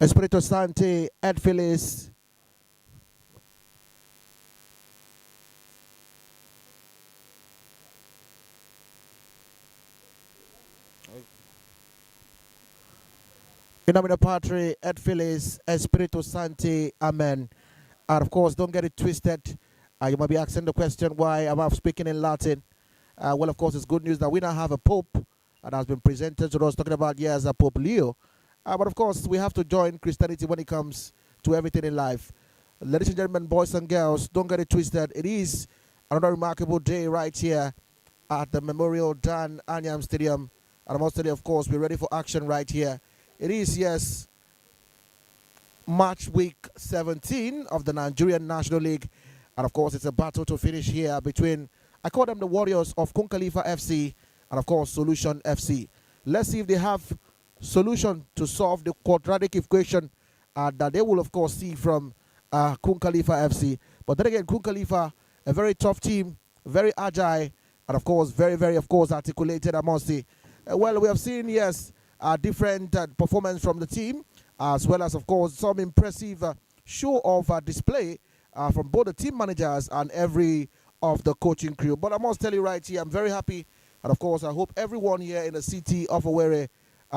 Espirito Santi, Ed Phillies. In nomine Patri, et Filii, et Spiritus Sancti, Amen. And of course, don't get it twisted. You might be asking the question, why am I speaking in Latin? Well, of course, it's good news that we now have a Pope that has been presented to us, talking about, yes, a Pope Leo. But of course, we have to join Christianity when it comes to everything in life. Ladies and gentlemen, boys and girls, don't get it twisted. It is another remarkable day right here at the Memorial Dan Anyiam Stadium. And I must tell you, of course, we're ready for action right here. It is, yes, March week 17 of the Nigerian National League. And of course, it's a battle to finish here between, I call them the Warriors of Kun Khalifa FC and of course Solution FC. Let's see if they have solution to solve the quadratic equation that they will of course see from Kun Khalifa FC. But then again, Kun Khalifa, a very tough team, very agile, and of course, very, very, of course, articulated, I must say. Well, we have seen, yes, different performance from the team, as well as, of course, some impressive show of display from both the team managers and every of the coaching crew. But I must tell you right here, I'm very happy. And of course, I hope everyone here in the city of Owerri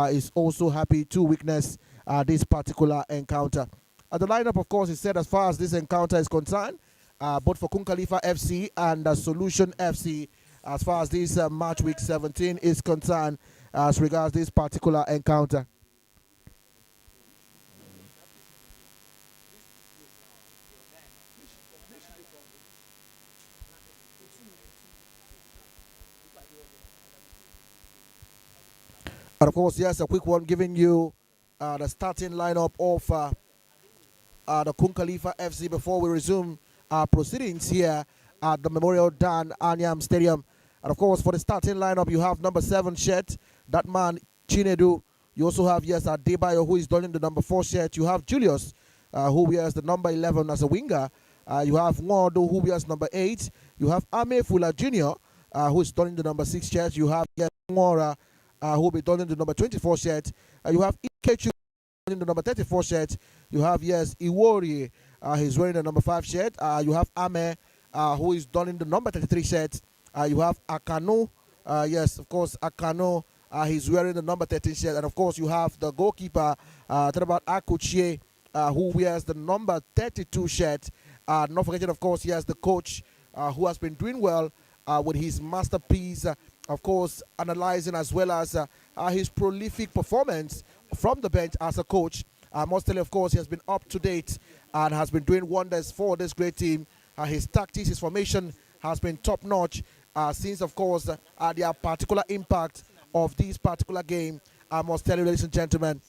is also happy to witness this particular encounter. The lineup, of course, is set as far as this encounter is concerned, both for Kun Khalifa FC and Solution FC, as far as this match week 17 is concerned, as regards this particular encounter. And of course, yes, a quick one giving you the starting lineup of the Kun Khalifa FC before we resume our proceedings here at the Memorial Dan Anyiam Stadium. And of course, for the starting lineup, you have number 7 shirt, that man Chinedu. You also have, yes, Adebayo, who is donning the number 4 shirt. You have Julius, who wears the number 11 as a winger. You have Nwodo, who wears number 8. You have Ame Fula Jr., who is donning the number 6 shirt. You have, yes, Mora, who will be donning the number 24 shirt. You have Ikechu donning the number 34 shirt. You have, yes, Iwori, he's wearing the number 5 shirt. You have Ame, who is donning the number 33 shirt. You have Akano, yes, of course, Akano, he's wearing the number 13 shirt. And of course, you have the goalkeeper, talk about Akuchie, who wears the number 32 shirt. Not forgetting, of course, he has the coach, who has been doing well with his masterpiece, of course, analyzing as well as his prolific performance from the bench as a coach. I must tell you, of course, he has been up to date and has been doing wonders for this great team. His tactics, his formation has been top notch since, of course, the particular impact of this particular game. I must tell you, ladies and gentlemen.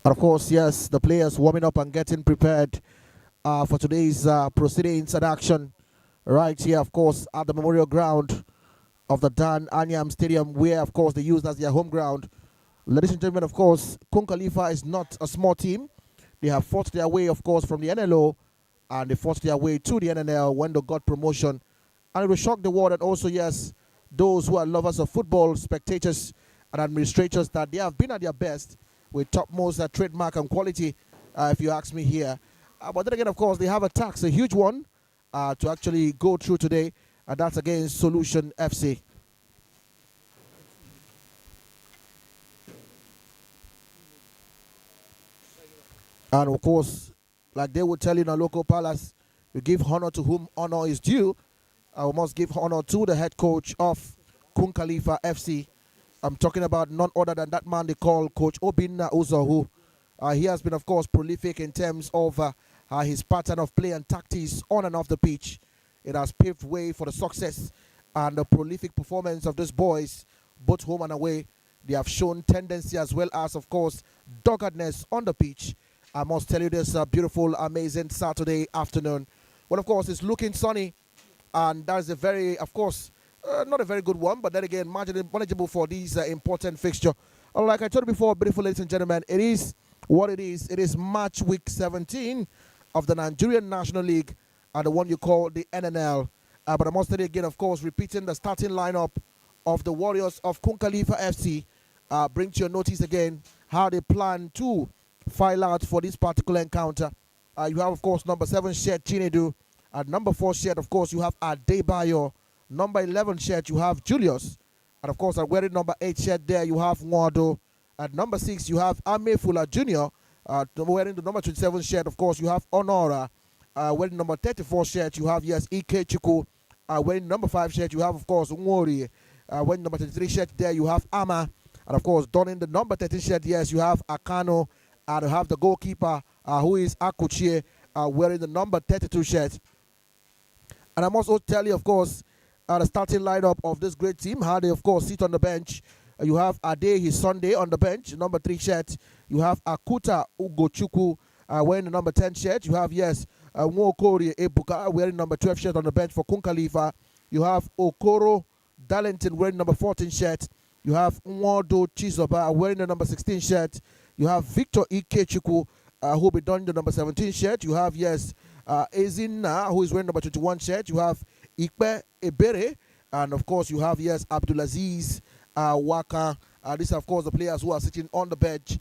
And of course, yes, the players warming up and getting prepared for today's proceedings and action right here, of course, at the Memorial Ground of the Dan Anyiam Stadium, where, of course, they use as their home ground. Ladies and gentlemen, of course, Kun Khalifa is not a small team. They have fought their way, of course, from the NLO, and they fought their way to the NNL when they got promotion. And it will shock the world, and also, yes, those who are lovers of football, spectators and administrators, that they have been at their best with topmost trademark and quality, if you ask me here. But then again, of course, they have a tax, a huge one, to actually go through today, and that's against Solution FC. And of course, like they would tell you in a local palace, we give honor to whom honor is due. We must give honor to the head coach of Kun Khalifa FC. I'm talking about none other than that man they call Coach Obinna Uzohu. He has been, of course, prolific in terms of his pattern of play and tactics on and off the pitch. It has paved way for the success and the prolific performance of these boys, both home and away. They have shown tendency as well as, of course, doggedness on the pitch. I must tell you this beautiful, amazing Saturday afternoon. Well, of course, it's looking sunny, and that's a very, of course, not a very good one, but then again, manageable for these important fixture. Like I told you before, beautiful ladies and gentlemen, it is what it is. It is match week 17 of the Nigerian National League, and the one you call the NNL. But I must tell you again, of course, repeating the starting lineup of the Warriors of Kun Khalifa FC. Bring to your notice again how they plan to file out for this particular encounter. You have, of course, number 7 shirt Chinedu. At number 4 shirt, of course, you have Adebayo. Number 11 shirt, you have Julius. And, of course, at wearing number 8 shirt there, you have Nwado. At number 6, you have Amefula Jr. Wearing the number 27 shirt, of course, you have Honora. Wearing number 34 shirt, you have, yes, Ike Chuku. Wearing number 5 shirt, you have, of course, Nwori. Wearing number 33 shirt there, you have Ama. And, of course, donning the number 13 shirt, yes, you have Akano. And you have the goalkeeper, who is Akuchie, wearing the number 32 shirt. And I must also tell you, of course, the starting lineup of this great team, how they, of course, sit on the bench. You have Adehi Sunday on the bench, number 3 shirt. You have Akuta Ugochukwu wearing the number 10 shirt. You have, yes, Nwokori Ebuka wearing number 12 shirt on the bench for Kun Khalifa. You have Okoro Darlington wearing number 14 shirt. You have Nwodo Chizoba wearing the number 16 shirt. You have Victor Ikechukwu, who will be donning the number 17 shirt. You have, yes, Ezina, who is wearing number 21 shirt. You have Ikpe Ebere. And, of course, you have, yes, Abdulaziz Waka. These are, of course, the players who are sitting on the bench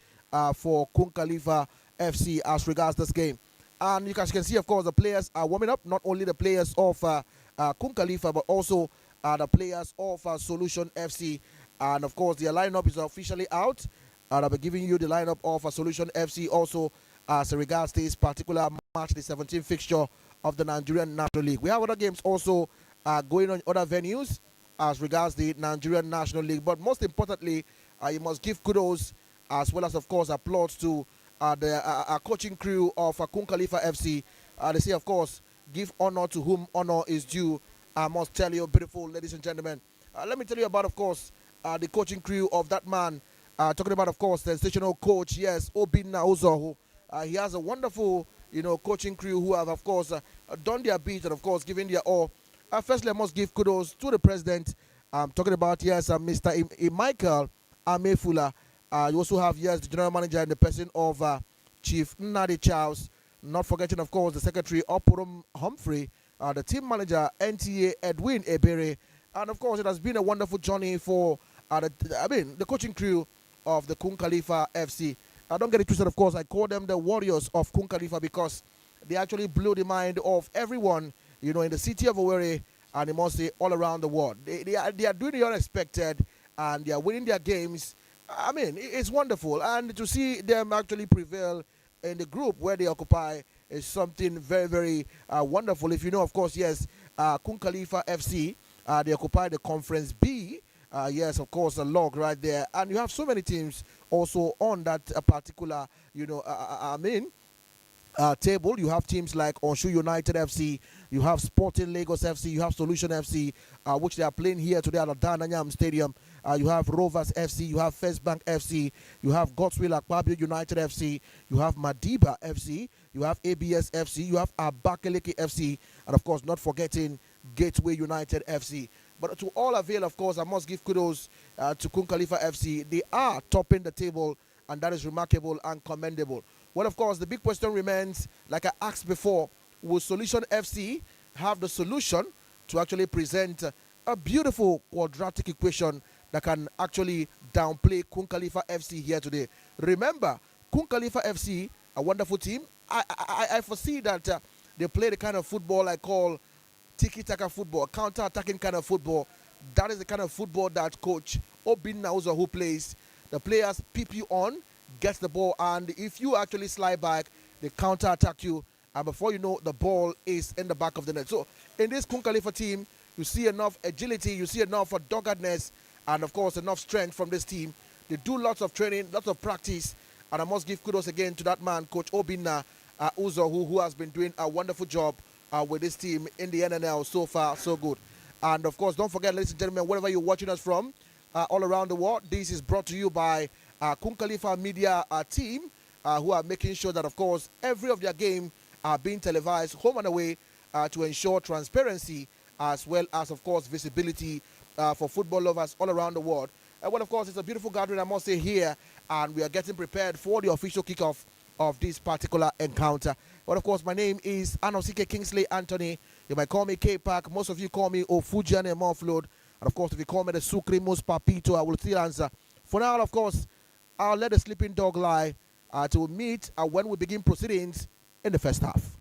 for Kun Khalifa FC as regards this game. And you guys can see, of course, the players are warming up. Not only the players of Kun Khalifa, but also the players of Solution FC. And, of course, their lineup is officially out. And I'll be giving you the lineup of Solution FC also as regards this particular match, the 17th fixture of the Nigerian National League. We have other games also going on in other venues as regards the Nigerian National League. But most importantly, you must give kudos as well as, of course, applause to the coaching crew of Kun Khalifa FC. They say, of course, give honor to whom honor is due. I must tell you, beautiful ladies and gentlemen. Let me tell you about, of course, the coaching crew of that man. Talking about, of course, the sensational coach, yes, Obinna Uzohu. He has a wonderful, coaching crew who have, of course, done their bit and, of course, given their all. Firstly, I must give kudos to the president. I'm talking about, yes, Mr. Michael Amefula. You also have, yes, the general manager in the person of Chief Nnadi Charles. Not forgetting, of course, the secretary Oporum Humphrey, the team manager NTA Edwin Ebere. And, of course, it has been a wonderful journey for, the coaching crew of the Kun Khalifa FC. Don't get it twisted, of course. I call them the Warriors of Kun Khalifa because they actually blew the mind of everyone, in the city of Owerri, and I must say all around the world. They are doing the unexpected, and they are winning their games. It's wonderful. And to see them actually prevail in the group where they occupy is something very, very wonderful. If you know, of course, yes, Kun Khalifa FC, they occupy the Conference B. Yes, of course, a log right there. And you have so many teams also on that particular, table. You have teams like Onshu United FC, you have Sporting Lagos FC, you have Solution FC, which they are playing here today at the Dan Anyiam Stadium. You have Rovers FC, you have First Bank FC, you have Godswill Akpabio United FC, you have Madiba FC, you have ABS FC, you have Abakaliki FC, and of course, not forgetting Gateway United FC. But to all avail, of course, I must give kudos to Kun Khalifa FC. They are topping the table, and that is remarkable and commendable. Well, of course, the big question remains, like I asked before, will Solution FC have the solution to actually present a beautiful quadratic equation that can actually downplay Kun Khalifa FC here today? Remember, Kun Khalifa FC, a wonderful team. I foresee that they play the kind of football I call tiki-taka football, counter-attacking kind of football. That is the kind of football that coach Obin Nauza, who plays, the players peep you on, gets the ball, and if you actually slide back, they counter-attack you, and before you know, the ball is in the back of the net. So in this Kun Khalifa team, you see enough agility, you see enough doggedness, and of course enough strength from this team. They do lots of training, lots of practice, and I must give kudos again to that man, Coach Obinna Uzo, who has been doing a wonderful job with this team in the NNL. So far, so good. And of course, don't forget, ladies and gentlemen, wherever you're watching us from, all around the world, this is brought to you by Kun Khalifa Media team, who are making sure that, of course, every of their game are being televised home and away to ensure transparency as well as, of course, visibility for football lovers all around the world. Well, of course, it's a beautiful gathering, I must say, here, and we are getting prepared for the official kickoff of this particular encounter. Well, of course, my name is Anosike Kingsley Anthony. You might call me K-Pack. Most of you call me Ofujian and Morfload. And of course, if you call me the Sucremus Papito, I will still answer. For now, of course, I'll let the sleeping dog lie to meet when we begin proceedings in the first half.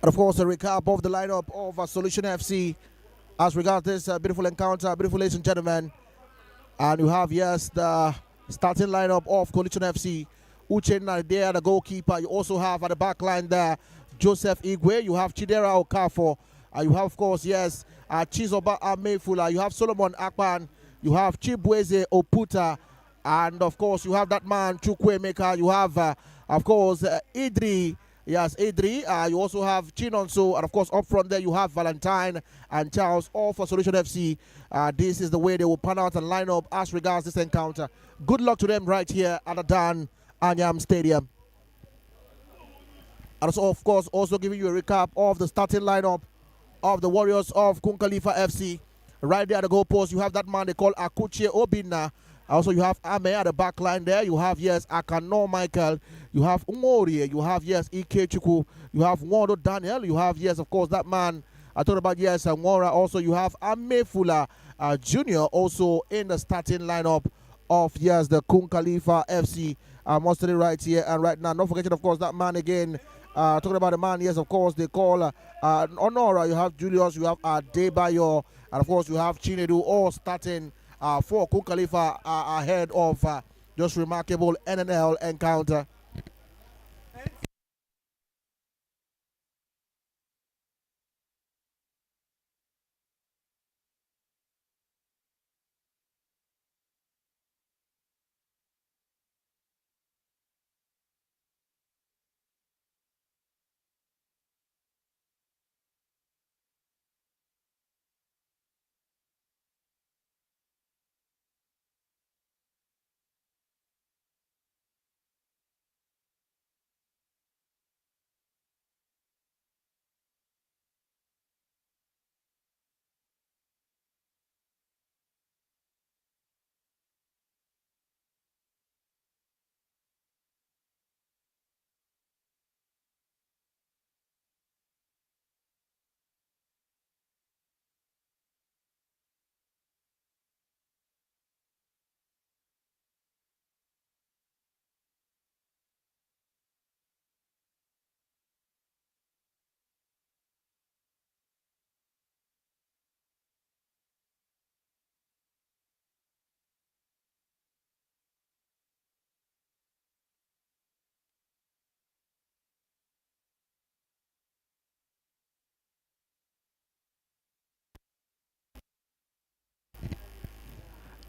And of course, a recap of the lineup of Solution FC as regards this beautiful encounter, beautiful ladies and gentlemen. And you have, yes, the starting lineup of Coalition FC. Uche Nadia, the goalkeeper. You also have at the back line there Joseph Igwe. You have Chidera Okafo. You have, of course, yes, Chizoba Amefula. You have Solomon Akpan. You have Chibweze Oputa. And, of course, you have that man, Chukwemeka. You have, of course, Idri. Yes, Idri. You also have Chinonso. And, of course, up front there, you have Valentine and Charles, all for Solution FC. This is the way they will pan out and line up as regards this encounter. Good luck to them right here at the Dan Anyiam Stadium. And so, of course, also giving you a recap of the starting lineup of the Warriors of Kun Khalifa FC. Right there at the goalpost, you have that man they call Akuche Obina. Also, you have Ame at the back line there. You have, yes, Akano Michael. You have Umori. You have, yes, Ike Chuku. You have Wando Daniel. You have, yes, of course, that man I talked about, yes, Nwora. Also, you have Amefula Jr. also in the starting lineup of, yes, the Kun Khalifa FC. Mostly right here and right now. Not forgetting, of course, that man again. Talking about the man, yes, of course, they call Honora. You have Julius, you have Debayo, and of course, you have Chinedu, all starting for Kun Khalifa ahead of just remarkable NNL encounter.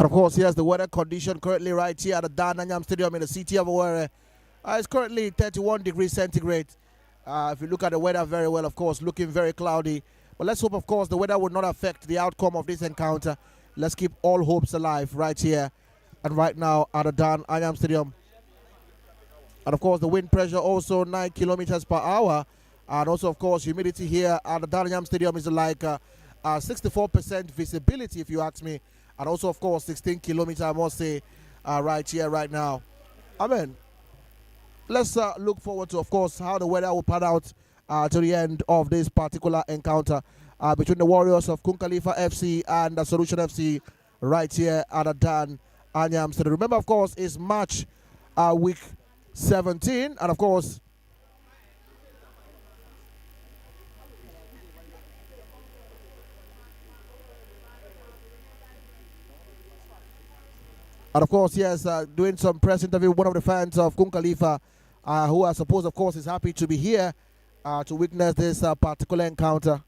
And of course, here's the weather condition currently right here at the Dan Anyiam Stadium in the city of Owerri. It's currently 31 degrees centigrade. If you look at the weather very well, of course, looking very cloudy. But let's hope, of course, the weather will not affect the outcome of this encounter. Let's keep all hopes alive right here and right now at the Dan Anyiam Stadium. And of course, the wind pressure also 9 kilometers per hour. And also, of course, humidity here at the Dan Anyiam Stadium is like 64% visibility, if you ask me. And also, of course, 16 kilometers, I must say, right here, right now. Amen. Let's look forward to, of course, how the weather will pan out to the end of this particular encounter between the Warriors of Kun Khalifa FC and the Solution FC right here at the Dan Anyiam Stadium. Remember, of course, it's March week 17, and of course, yes, doing some press interview with one of the fans of Kun Khalifa, who I suppose, of course, is happy to be here to witness this particular encounter.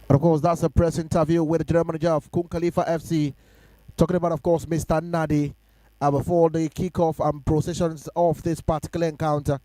And of course, that's a press interview with the general manager of Kun Khalifa FC, talking about, of course, Mr. Nadi, before the kickoff and processions of this particular encounter.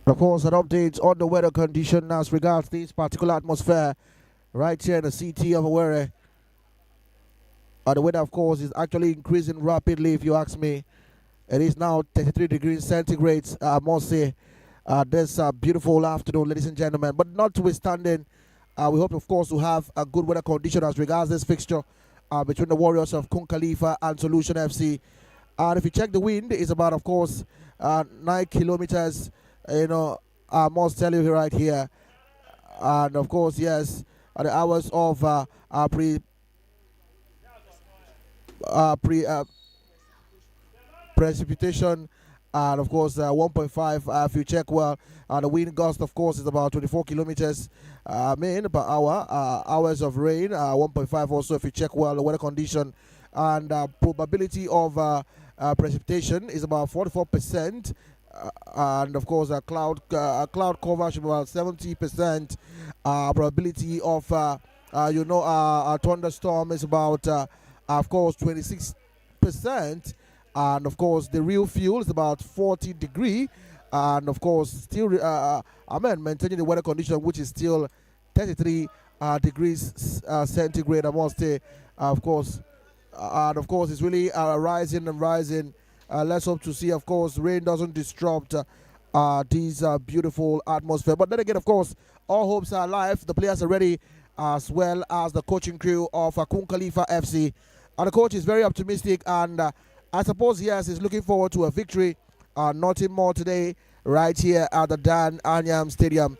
Of course, an update on the weather condition as regards this particular atmosphere right here in the city of Owerri. The weather, of course, is actually increasing rapidly, if you ask me. It is now 33 degrees centigrade, I must say, this beautiful afternoon, ladies and gentlemen. But notwithstanding, we hope, of course, to have a good weather condition as regards this fixture between the Warriors of Kun Khalifa and Solution FC. And if you check the wind, it's about, of course, 9 kilometers. I must tell you right here. And of course, yes, the hours of precipitation, and of course 1.5. If you check well, the wind gust, of course, is about 24 kilometers per hour. Hours of rain, 1.5 also. If you check well, the weather condition and probability of precipitation is about 44%. And of course, a cloud cover should be about 70%. Probability of a thunderstorm is about of course 26%. And of course, the real fuel is about 40 degree. And of course, still maintaining the weather condition, which is still 33 degrees centigrade, I must say. Of course, and of course, it's really rising and rising. Let's hope to see, of course, rain doesn't disrupt this beautiful atmosphere. But then again, of course, all hopes are alive. The players are ready, as well as the coaching crew of Kun Khalifa FC. And the coach is very optimistic, and I suppose, yes, he's looking forward to a victory. Nothing more today, right here at the Anyiam Stadium.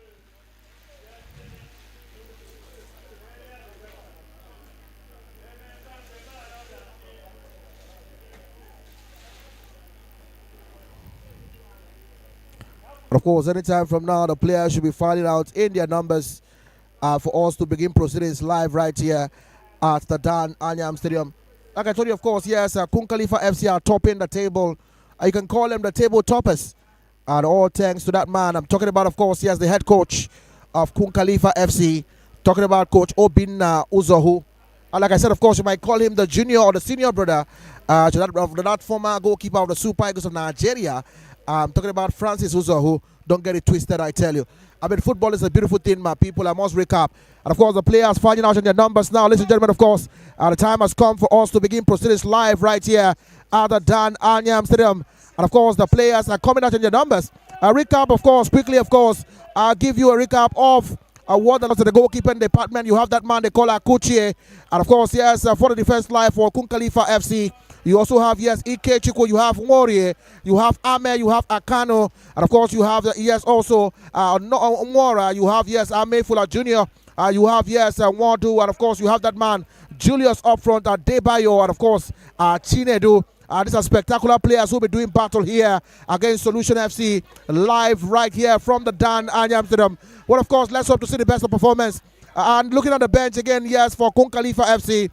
Of course, anytime from now, the players should be filing out in their numbers for us to begin proceedings live right here at the Anyiam Stadium. Like I told you, of course, yes, Kun Khalifa FC are topping the table. You can call them the table toppers. And all thanks to that man. I'm talking about, of course, yes, the head coach of Kun Khalifa FC. Talking about Coach Obinna Uzohu. And like I said, of course, you might call him the junior or the senior brother to that former goalkeeper of the Super Eagles of Nigeria. I'm talking about Francis Uzohu. Don't get it twisted, I tell you. I mean, football is a beautiful thing, my people. I must recap. And of course, the players finding out in their numbers now. Ladies and gentlemen, of course, the time has come for us to begin proceedings live right here at the Anyiam Stadium. And of course, the players are coming out in their numbers. A recap, of course, quickly, of course. I'll give you a recap of what the goalkeeping department. You have that man they call Akuchie. And of course, yes, for the defense line for Kun Khalifa FC. You also have, yes, Ike Chiko, you have Morie, you have Ame, you have Akano, and of course you have, yes, also Mora, you have, yes, Ame Fula Jr., You have, yes, Wadu, and of course, you have that man, Julius up front, Debayo, and of course, Chinedu. These are spectacular players who will be doing battle here against Solution FC live right here from the Dan Anyiam Stadium. Well, of course, let's hope to see the best of performance. And looking at the bench again, yes, for Kun Khalifa FC.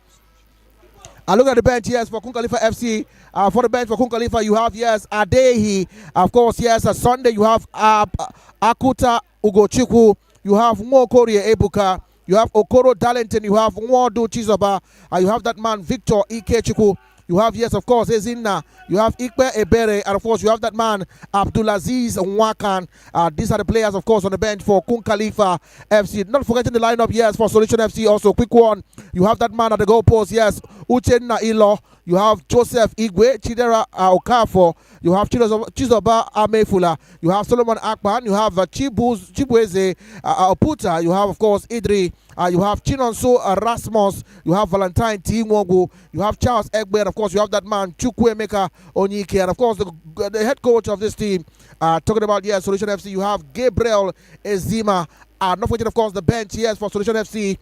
Look at the bench, yes, for Kun Khalifa FC. For the bench for Kun Khalifa, you have, yes, Adehi. Of course, yes, Sunday, you have Akuta Ugochukwu. You have Nwokori Ebuka. You have Okoro Darlington. You have Nwodu Chizoba. You have that man, Victor Ikechukwu. You have, yes, of course, Ezinna. You have Ikpe Ebere. And, of course, you have that man, Abdulaziz Nwakan. These are the players, of course, on the bench for Kun Khalifa FC. Not forgetting the lineup, yes, for Solution FC. Also, quick one. You have that man at the goal post, yes, Uchenna Ilo. You have Joseph Igwe, Chidera Okafo. You have Chizoba Amefula. You have Solomon Akpan. You have Chibueze Oputa. You have, of course, Idri. You have Chinonso Rasmus. You have Valentine Timwogu. You have Charles Egbe. And of course, you have that man, Chukwuemeka Onyike. And of course, the head coach of this team, talking about, yes, Solution FC, you have Gabriel Ezima. Not forgetting, of course, the bench, yes, for Solution FC.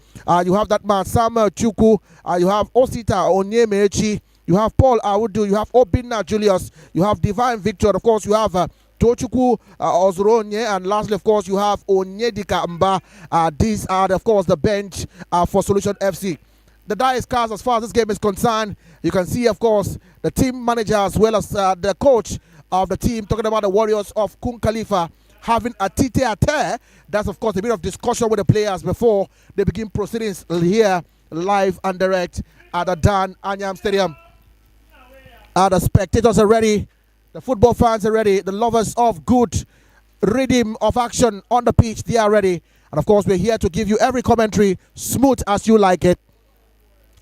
You have that man, Sam Chuku. You have Osita Onyemechi. You have Paul Awudu. You have Obinna Julius. You have Divine Victor. Of course, you have Tochukwu Ozoronye. And lastly, of course, you have Onyedika Mba. These are, of course, the bench for Solution FC. The die is cast as far as this game is concerned. You can see, of course, the team manager as well as the coach of the team talking about the Warriors of Kun Khalifa having a tete-a-tete. That's, of course, a bit of discussion with the players before they begin proceedings here live and direct at the Dan Anyiam Stadium. The spectators are ready. The football fans are ready. The lovers of good rhythm of action on the pitch, they are ready. And, of course, we're here to give you every commentary smooth as you like it.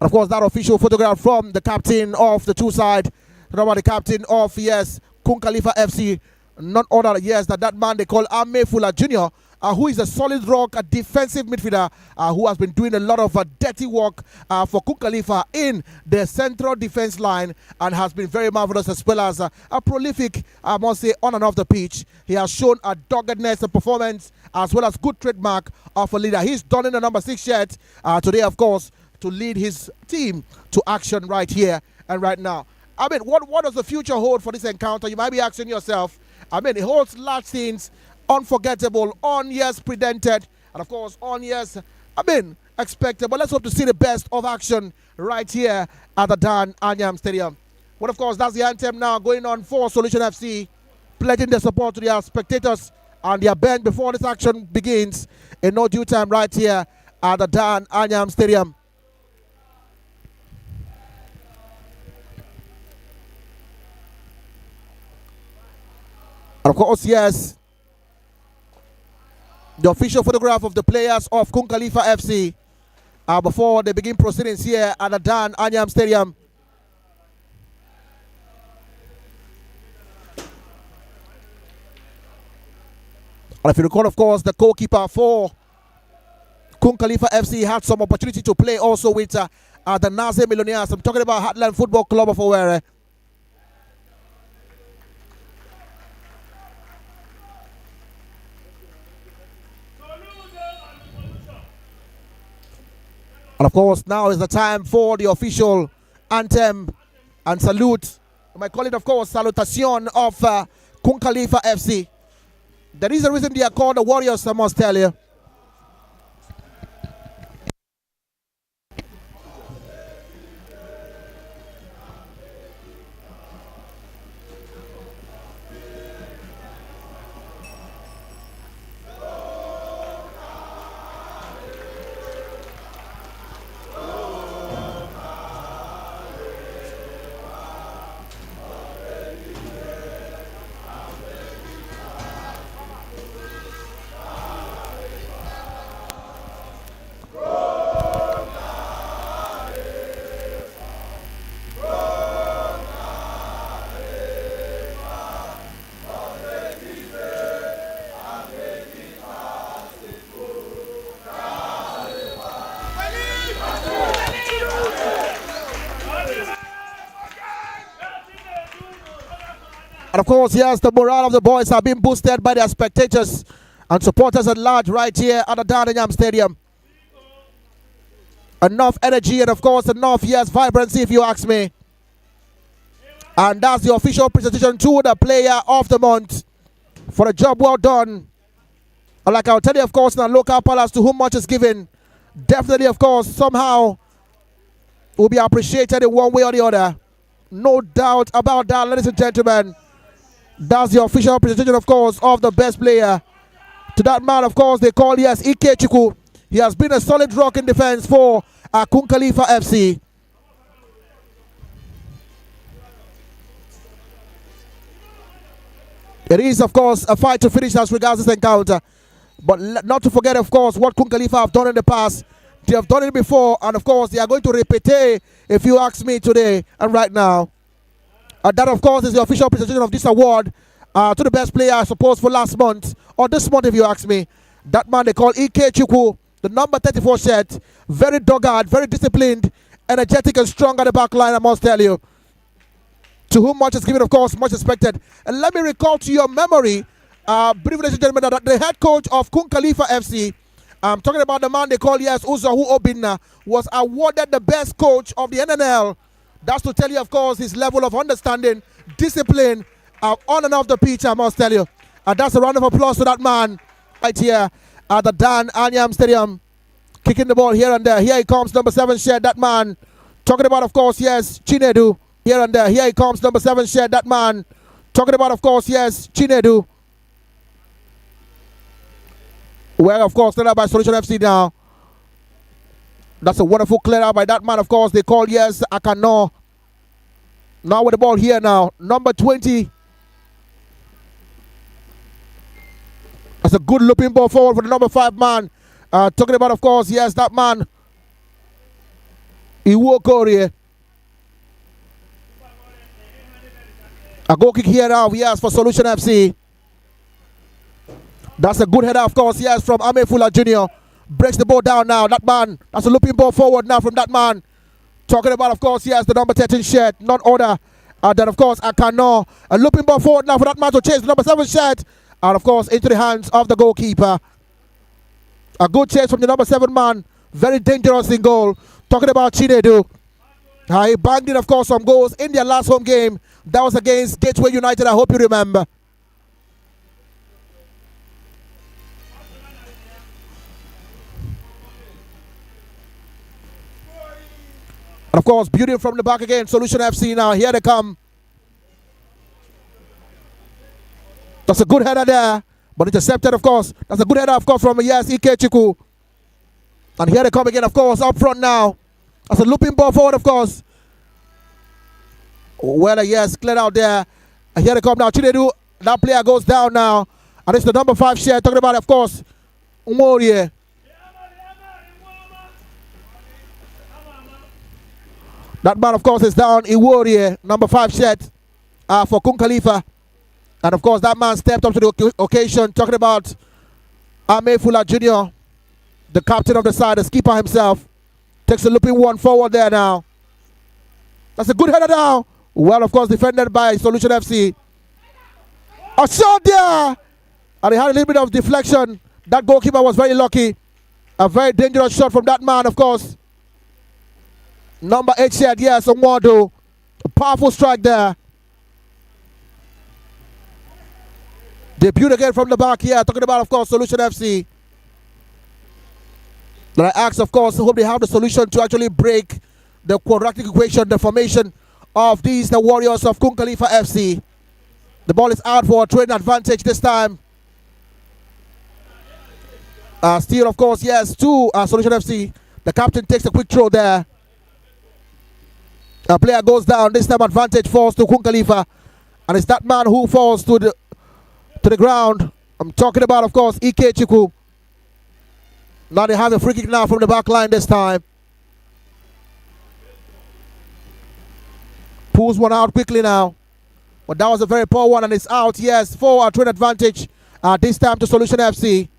And, of course, that official photograph from the captain of the two side. Remember the captain of, yes, Kun Khalifa FC. None other, yes, that man they call Amefula Jr., who is a solid rock, a defensive midfielder who has been doing a lot of dirty work for Kun Khalifa in the central defense line and has been very marvelous as well as a prolific, I must say, on and off the pitch. He has shown a doggedness of performance as well as good trademark of a leader. He's donning the number 6 shirt today, of course, to lead his team to action right here and right now. I mean, what does the future hold for this encounter? You might be asking yourself. I mean, it holds large scenes, unforgettable, predented, and of course, expected. But let's hope to see the best of action right here at the Dan Anyiam Stadium. Well, of course, that's the anthem now going on for Solution FC, pledging their support to their spectators and their band before this action begins in no due time right here at the Dan Anyiam Stadium. And of course, yes, the official photograph of the players of Kun Khalifa FC before they begin proceedings here at the Dan Anyiam Stadium. And if you recall, of course, the goalkeeper for Kun Khalifa FC had some opportunity to play also with the Naze Millionaires. I'm talking about Heartland Football Club of Owerri. And of course, now is the time for the official anthem and salute. I might call it, of course, salutation of Kun Khalifa FC. There is a reason they are called the Warriors, I must tell you. And of course, yes, the morale of the boys have been boosted by their spectators and supporters at large right here at the Dan Anyiam Stadium. Enough energy and, of course, enough, yes, vibrancy, if you ask me. And that's the official presentation to the player of the month for a job well done. And like I'll tell you, of course, in our local palace, to whom much is given, definitely, of course, somehow will be appreciated in one way or the other. No doubt about that, ladies and gentlemen. That's the official presentation, of course, of the best player. To that man, of course, they call, yes, Ike Chukwu. He has been a solid rock in defense for Kun Khalifa FC. It is, of course, a fight to finish as regards this encounter. But not to forget, of course, what Kun Khalifa have done in the past. They have done it before, and of course, they are going to repeat it, if you ask me, today and right now. That, of course, is the official presentation of this award to the best player, I suppose, for last month, or this month, if you ask me. That man they call Ike Chukwu, the number 34 shirt, very dogged, very disciplined, energetic and strong at the back line, I must tell you. To whom much is given, of course, much expected. And let me recall to your memory, ladies and gentlemen, that the head coach of Kun Khalifa FC, I'm talking about the man they call, yes, Uzahu Obinna, was awarded the best coach of the NNL. That's to tell you, of course, his level of understanding, discipline, on and off the pitch, I must tell you. And that's a round of applause to that man right here at the Anyiam Stadium, kicking the ball here and there. Here he comes, number 7 shed, that man. Talking about, of course, yes, Chinedu. Here and there. Here he comes, number 7 shed, that man. Talking about, of course, yes, Chinedu. Well, of course, cleared out by Solution FC now. That's a wonderful clear out by that man, of course. They call, yes, Akano. Now with the ball here now. Number 20. That's a good looping ball forward for the number 5 man. Talking about, of course, yes, that man. Iwokori. A goal kick here now, yes, for Solution FC. That's a good header, of course, yes, from Amefula Jr. Breaks the ball down now. That man, that's a looping ball forward now from that man. Talking about, of course, yes, the number 13 shirt, none other than, of course, Akano. A looping ball forward now for that man to chase the number 7 shirt. And, of course, into the hands of the goalkeeper. A good chase from the number 7 man. Very dangerous in goal. Talking about Chinedu. He banged in, of course, some goals in their last home game. That was against Gateway United, I hope you remember. And of course, beauty from the back again, Solution FC now. Here they come. That's a good header there, but intercepted, of course. That's a good header, of course, from, yes, Ike Chukwu. And here they come again, of course, up front now. That's a looping ball forward, of course. Well, yes, cleared out there. And here they come now. Chinedu, that player goes down now. And it's the number 5 share, talking about, of course, Owerri. That man, of course, is down. Owerri, number 5 shirt for Kun Khalifa. And, of course, that man stepped up to the occasion, talking about Amefula Jr., the captain of the side, the skipper himself. Takes a looping one forward there now. That's a good header now. Well, of course, defended by Solution FC. A shot there! And he had a little bit of deflection. That goalkeeper was very lucky. A very dangerous shot from that man, of course. Number 8 shed, yes, Onwado. A powerful strike there. Debut again from the back here. Talking about, of course, Solution FC. That I asked, of course, hope they have the solution to actually break the quadratic equation, the formation of these, the Warriors of Kun Khalifa FC. The ball is out for a training advantage this time. Still, of course, yes, to Solution FC. The captain takes a quick throw there. A player goes down. This time advantage falls to Kun Khalifa. And it's that man who falls to the ground. I'm talking about, of course, Ike Chukwu. Now they have a free kick now from the back line this time. Pulls one out quickly now. But that was a very poor one and it's out, yes, for a trade advantage. This time to Solution FC.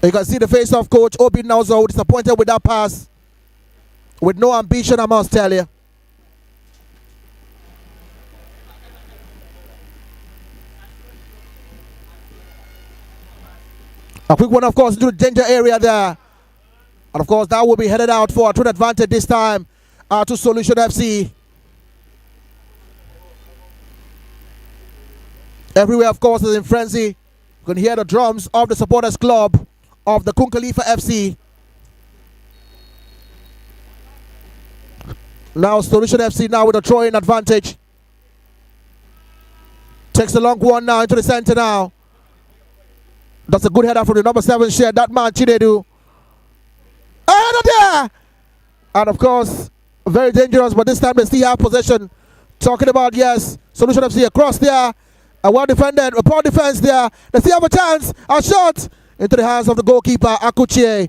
You can see the face of Coach Obi now, so disappointed with that pass. With no ambition, I must tell you. A quick one, of course, into the danger area there. And of course, that will be headed out for a true advantage this time to Solution FC. Everywhere, of course, is in frenzy. You can hear the drums of the supporters club of the Kun Khalifa FC. Now Solution FC now with a throw-in advantage. Takes a long one now into the center now. That's a good header from the number 7 share. That man Chinedu. And there! And of course, very dangerous, but this time they still have possession. Talking about, yes, Solution FC across there. A well defended, a poor defense there. They still have a chance. A shot into the hands of the goalkeeper, Akuchie.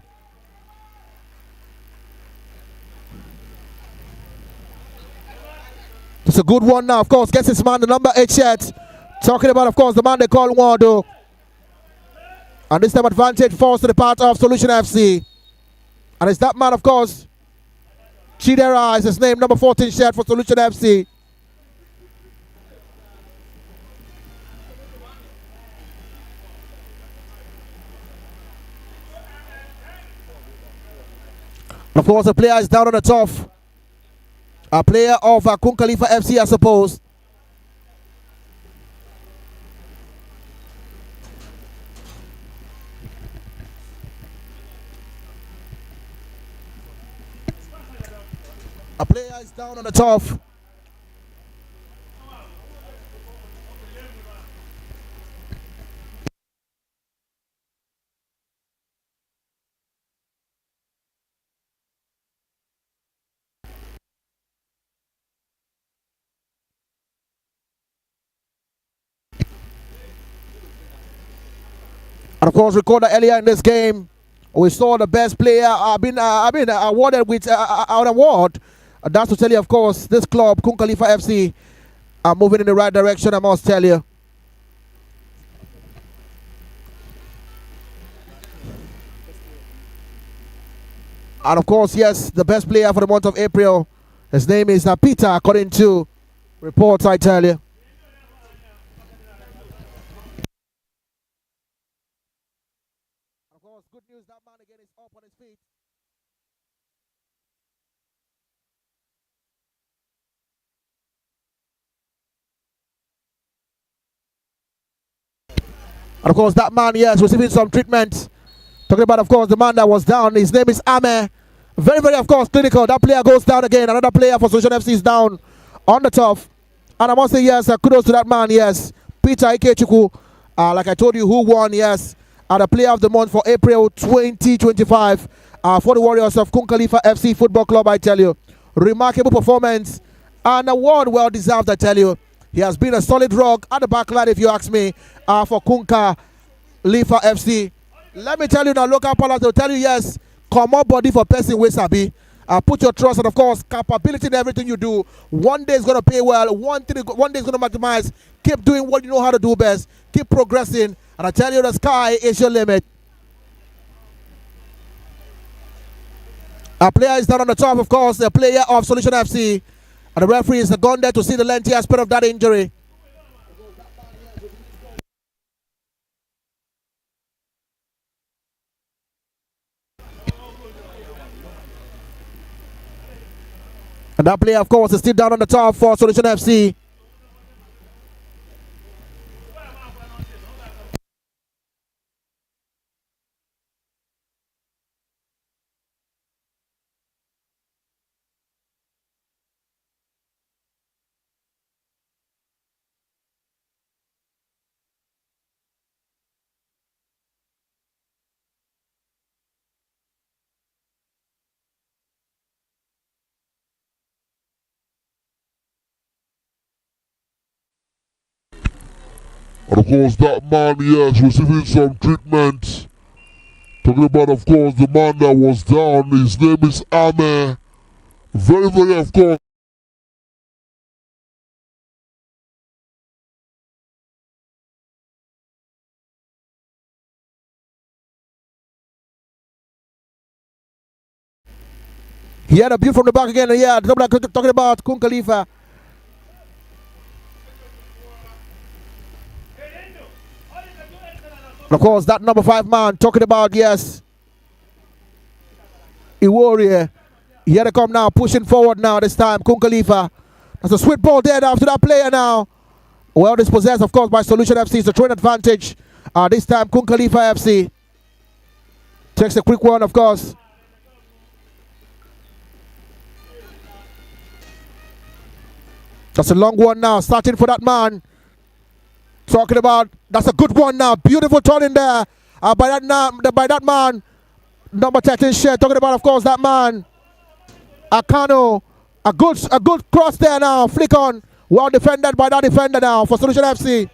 It's a good one now, of course. Gets his man, the number 8 shirt. Talking about, of course, the man they call Wado. And this time advantage falls to the part of Solution FC. And it's that man, of course. Chidera is his name, number 14 shirt for Solution FC. Of course, the player is down on the top. A player of Kun Khalifa FC, I suppose. A player is down on the top. And of course, recorded earlier in this game, we saw the best player been awarded with an award. That's to tell you, of course, this club, Kun Khalifa FC, are moving in the right direction, I must tell you. And of course, yes, the best player for the month of April, his name is Peter, according to reports, I tell you. Of course, good news, that man again is up on his feet. And of course, that man, yes, receiving some treatment. Talking about, of course, the man that was down. His name is Ame. Very, very, of course, clinical. That player goes down again. Another player for Solution FC is down on the top. And I must say, yes, kudos to that man, yes. Peter Ikechukwu, like I told you, who won, yes, the player of the month for April 2025 for the Warriors of Kun Khalifa FC Football Club, I tell you. Remarkable performance. An award well deserved, I tell you. He has been a solid rock at the back line, if you ask me, for Kun Khalifa FC. Let me tell you now, local palace, they'll tell you, yes, come on body for person with Sabi. Put your trust and, of course, capability in everything you do. One day is going to pay well. One day is going to maximize. Keep doing what you know how to do best. Keep progressing. And I tell you, the sky is your limit. A player is down on the top, of course, the player of Solution FC. And the referee is gone there to see the lengthy aspect of that injury. And that player, of course, is still down on the top for Solution FC. And of course, that man, yes, receiving some treatment. Talking about, of course, the man that was down. His name is Ame. Very, very, of course. He had a view from the back again. Yeah, talking about Kun Khalifa. Of course, that number 5 man talking about, yes, Owerri. Here they come now, pushing forward now this time, Kun Khalifa. That's a sweet ball there now to that player now. Well dispossessed, of course, by Solution FC. It's a train advantage. This time, Kun Khalifa FC takes a quick one, of course. That's a long one now, starting for that man. Talking about, that's a good one now. Beautiful turn in there by that man. Number 13 share. Talking about, of course, that man. Akano. A good cross there now. Flick on. Well defended by that defender now for Solution FC.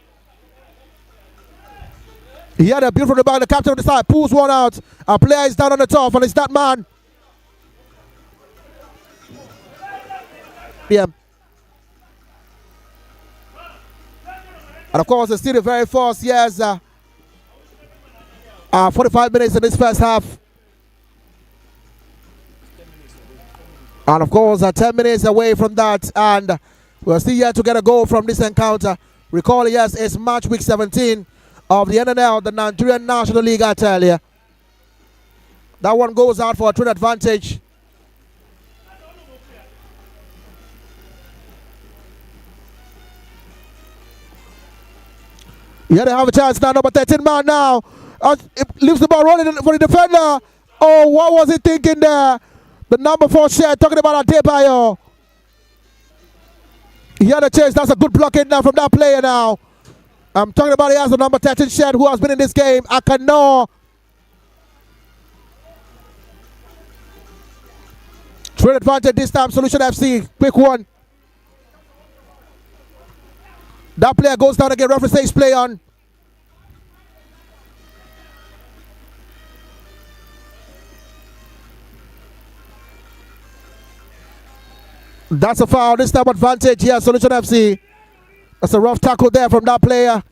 He had a beautiful rebound. The captain on the side pulls one out. A player is down on the top, and it's that man. Yeah. And of course, it's still the very first years. 45 minutes in this first half. And of course, 10 minutes away from that. And we're still yet to get a goal from this encounter. Recall, yes, it's match week 17 of the NNL, the Nigerian National League, I tell you. That one goes out for a twin advantage. Yeah, they have a chance now. Number 13 man now. It leaves the ball rolling for the defender. Oh, what was he thinking there? The number 4 share talking about Adebayo. He had a chase. That's a good blockade now from that player now. I'm talking about he has the number 13 shed who has been in this game. Akano. Trade advantage this time. Solution FC. Quick one. That player goes down again. Referee says play on. That's a foul. This time advantage here. Solution FC. That's a rough tackle there from that player.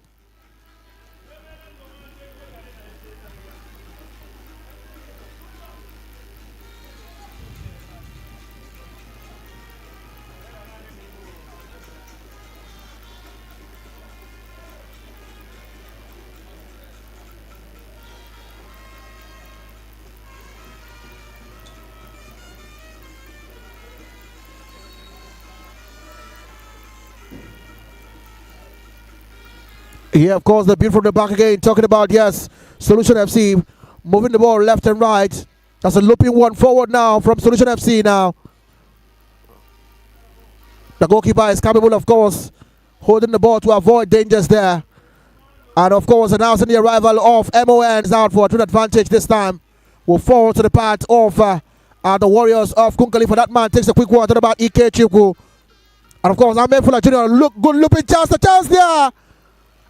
Here, of course, the beat from the back again, talking about, yes, Solution FC, moving the ball left and right. That's a looping one forward now from Solution FC now. The goalkeeper is capable, of course, holding the ball to avoid dangers there. And, of course, announcing the arrival of MON is out for a twin advantage this time. Will fall to the part of the Warriors of Kun Khalifa. That man takes a quick one, talking about EK Chukwu. And, of course, Amefula Jr., good looping chance, the chance there.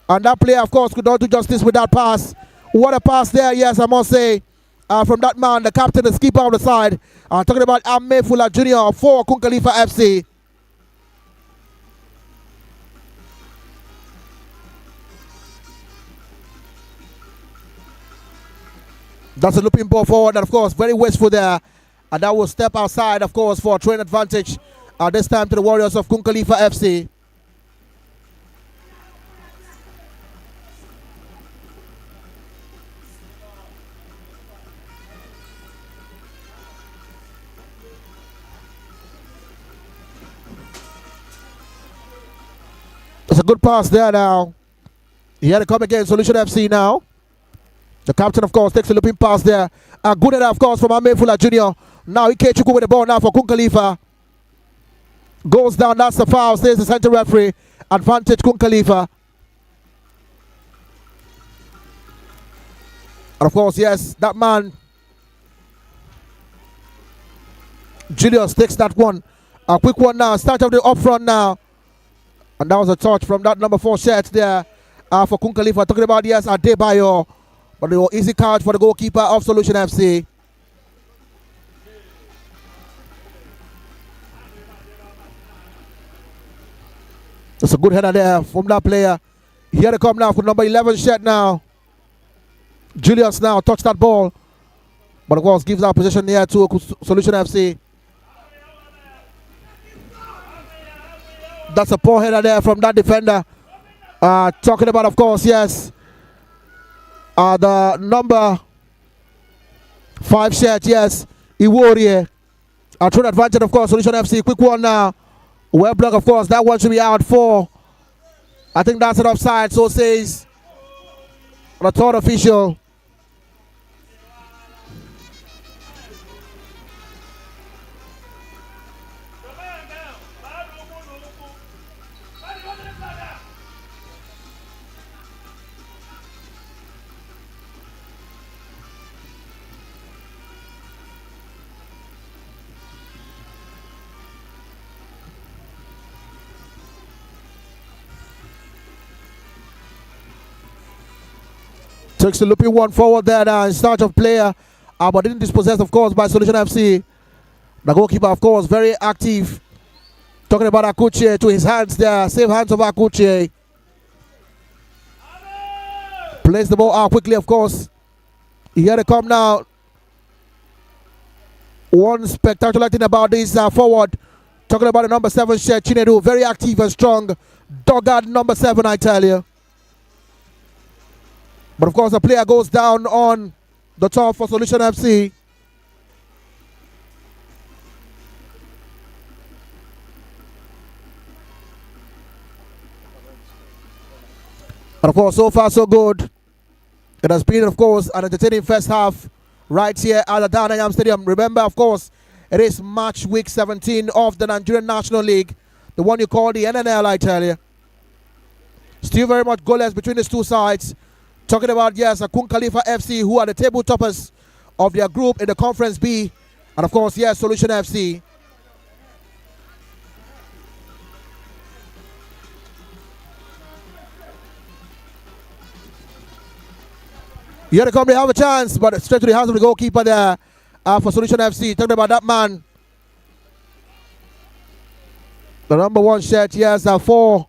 And that player, of course, could not do justice with that pass. What a pass there, yes, I must say. From that man, the captain, the skipper on the side. Talking about Amefula Jr. for Kun Khalifa FC. That's a looping ball forward, and of course, very wasteful there. And that will step outside, of course, for a train advantage. This time to the Warriors of Kun Khalifa FC. It's a good pass there now. He had to come again, Solution FC now. The captain, of course, takes a looping pass there. Good enough, of course, from Amefula Jr. Now he can't with the ball now for Kun Khalifa. Goes down, that's the foul, says the center referee. Advantage Kun Khalifa. And of course, yes, that man, Julius, takes that one. A quick one now, start of the up front now. And that was a touch from that number 4 set there for Kun Khalifa. Talking about, yes, Adebayo. But the easy catch for the goalkeeper of Solution FC. That's a good header there from that player. Here they come now for number 11 shot now. Julius now touch that ball. But of course gives our position here to Solution FC. That's a poor header there from that defender. Talking about, of course, yes, The number 5 shirt, yes, Owerri. Through advantage, of course, Solution FC. Quick one now. Well block, of course. That one should be out for. I think that's an offside. So says the third official. Takes the looping one forward there now in search of player, but didn't dispossess, of course, by Solution FC. The goalkeeper, of course, very active. Talking about Akuche to his hands there. Safe hands of Akuche. Plays the ball out quickly, of course. Here they come now. One spectacular thing about this forward. Talking about the number 7 shirt, Chinedu. Very active and strong. Dogged number 7, I tell you. But of course, the player goes down on the top for Solution FC. And of course, so far so good. It has been, of course, an entertaining first half right here at the Anyiam Stadium. Remember, of course, it is match week 17 of the Nigerian National League, the one you call the NNL, I tell you. Still very much goalless between these two sides. Talking about, yes, Kun Khalifa FC, who are the table toppers of their group in the Conference B. And of course, yes, Solution FC. Here they come, they have a chance, but straight to the hands of the goalkeeper there for Solution FC. Talking about that man. The number 1 shirt, yes, for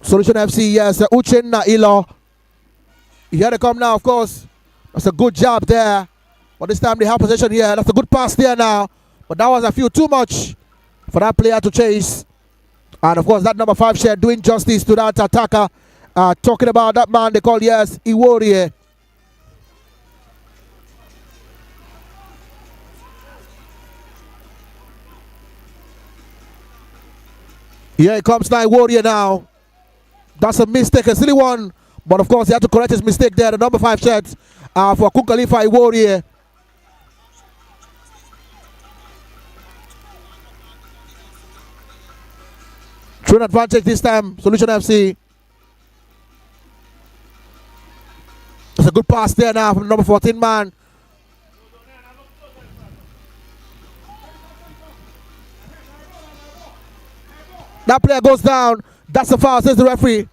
Solution FC, yes, Uchen Nailo. Here they come now, of course. That's a good job there. But this time they have possession here. That's a good pass there now. But that was a few too much for that player to chase. And of course, that number 5 shirt doing justice to that attacker. Talking about that man they call, yes, Owerri. Here he comes now, Owerri now. That's a mistake, a silly one. But of course, he had to correct his mistake there. The number 5 shirt for Kun Khalifa Owerri. True advantage this time, Solution FC. It's a good pass there now from the number 14 man. That player goes down. That's a foul, says the referee.